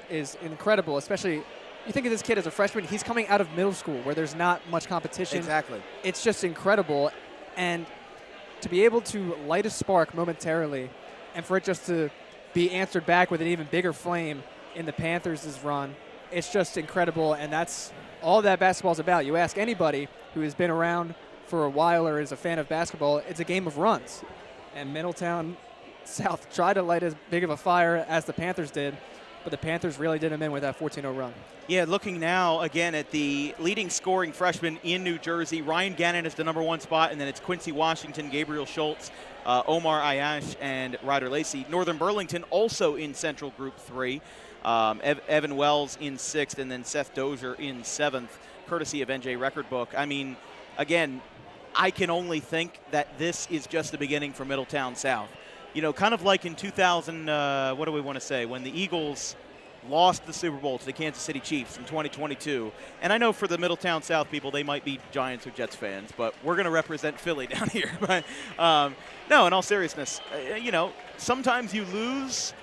is incredible, especially you think of this kid as a freshman, he's coming out of middle school where there's not much competition. Exactly. It's just incredible. And to be able to light a spark momentarily and for it just to be answered back with an even bigger flame in the Panthers' run, it's just incredible. And that's all that basketball is about. You ask anybody who has been around for a while or is a fan of basketball, it's a game of runs. And Middletown South tried to light as big of a fire as the Panthers did, but the Panthers really did them in with that 14-0 run. Yeah, looking now again at the leading scoring freshman in New Jersey. Ryan Gannon is the #1 spot, and then it's Quincy Washington, Gabriel Schultz, Omar Ayash, and Ryder Lacey. Northern Burlington also in Central Group 3. Evan Wells in 6th, and then Seth Dozier in 7th, courtesy of NJ Record Book. I mean, again, I can only think that this is just the beginning for Middletown South. You know, kind of like in 2000, what do we want to say, when the Eagles lost the Super Bowl to the Kansas City Chiefs in 2022. And I know for the Middletown South people, they might be Giants or Jets fans, but we're going to represent Philly down here. But no, in all seriousness, you know, sometimes you lose,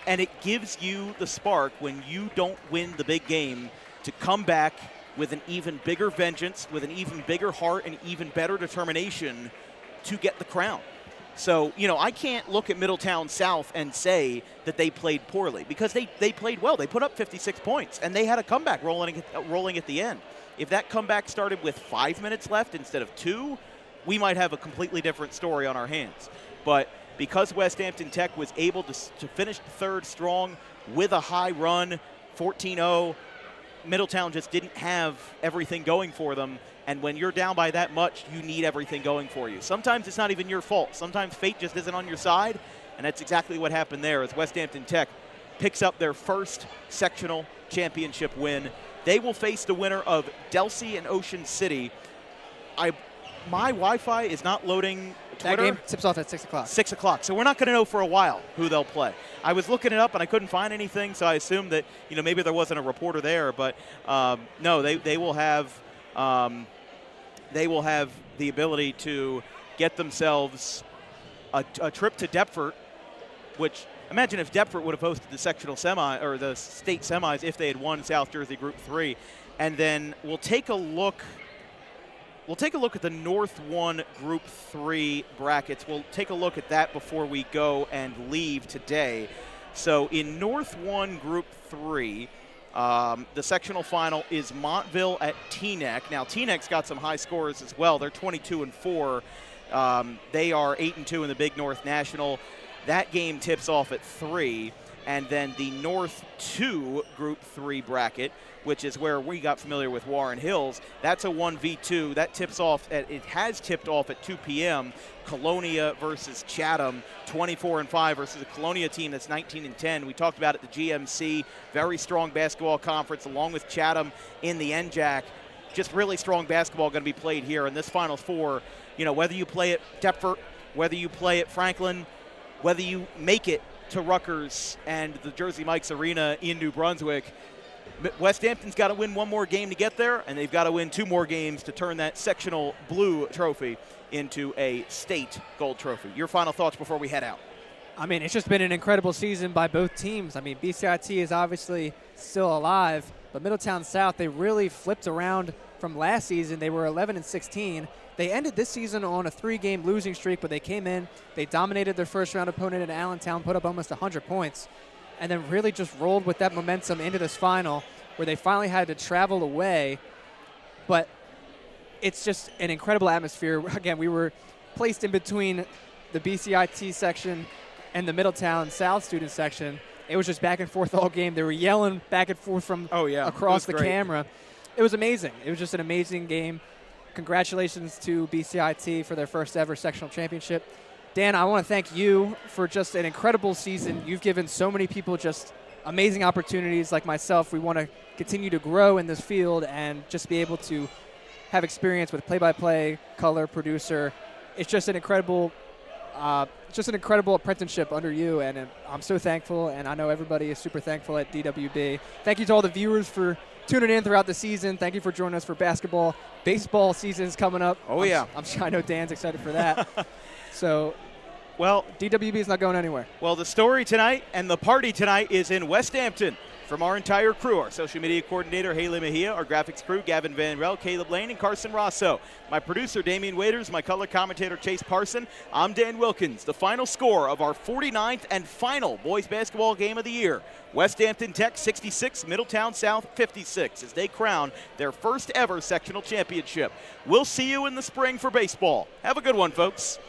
and it gives you the spark when you don't win the big game to come back with an even bigger vengeance, with an even bigger heart, and even better determination to get the crown. So, you know, I can't look at Middletown South and say that they played poorly because they played well. They put up 56 points, and they had a comeback rolling at the end. If that comeback started with 5 minutes left instead of 2, we might have a completely different story on our hands. But because Westampton Tech was able to finish third strong with a high run, 14-0, Middletown just didn't have everything going for them. And when you're down by that much, you need everything going for you. Sometimes it's not even your fault. Sometimes fate just isn't on your side, and that's exactly what happened there as Westampton Tech picks up their first sectional championship win. They will face the winner of Delsea and Ocean City. My Wi-Fi is not loading Twitter. That game tips off at 6 o'clock. 6 o'clock. So we're not going to know for a while who they'll play. I was looking it up, and I couldn't find anything, so I assumed that, you know, maybe there wasn't a reporter there. But, no, they will have the ability to get themselves a trip to Deptford, which imagine if Deptford would have hosted the sectional semi or the state semis if they had won South Jersey Group 3. And then we'll take a look at the North 1 Group 3 brackets. We'll take a look at that before we go and leave today. So in North 1 Group 3, the sectional final is Montville at Teaneck. Now, Teaneck's got some high scores as well. They're 22-4. They are 8-2 in the Big North National. That game tips off at 3. And then the North 2 Group 3 bracket, which is where we got familiar with Warren Hills, that's a 1v2. That has tipped off at 2 p.m. Colonia versus Chatham, 24-5 versus a Colonia team that's 19-10. We talked about it at the GMC, very strong basketball conference, along with Chatham in the NJAC. Just really strong basketball going to be played here in this Final Four. You know, whether you play at Deptford, whether you play at Franklin, whether you make it to Rutgers and the Jersey Mike's Arena in New Brunswick, Westampton's got to win one more game to get there, and they've got to win 2 more games to turn that sectional blue trophy into a state gold trophy. Your final thoughts before we head out? I mean, it's just been an incredible season by both teams. I mean, BCIT is obviously still alive, but Middletown South, they really flipped around from last season. They were 11-16. They ended this season on a 3-game losing streak, but they came in, they dominated their first-round opponent in Allentown, put up almost 100 points, and then really just rolled with that momentum into this final where they finally had to travel away. But it's just an incredible atmosphere. Again, we were placed in between the BCIT section and the Middletown South student section. It was just back and forth all game. They were yelling back and forth from across the camera. It was amazing. It was just an amazing game. Congratulations to BCIT for their first ever sectional championship. Dan, I want to thank you for just an incredible season. You've given so many people just amazing opportunities like myself. We want to continue to grow in this field and just be able to have experience with play-by-play, color, producer. It's just an incredible apprenticeship under you, and I'm so thankful, and I know everybody is super thankful at DWB. Thank you to all the viewers for tuning in throughout the season. Thank you for joining us for basketball. Baseball season is coming up. Oh, yeah. I'm sure I know Dan's excited for that. So, well, DWB is not going anywhere. Well, the story tonight and the party tonight is in Westampton. From our entire crew, our social media coordinator, Haley Mejia, our graphics crew, Gavin Van Rel, Caleb Lane, and Carson Rosso. My producer, Damian Waiters, my color commentator, Chase Parson. I'm Dan Wilkins. The final score of our 49th and final boys basketball game of the year. Westampton Tech 66, Middletown South 56 as they crown their first ever sectional championship. We'll see you in the spring for baseball. Have a good one, folks.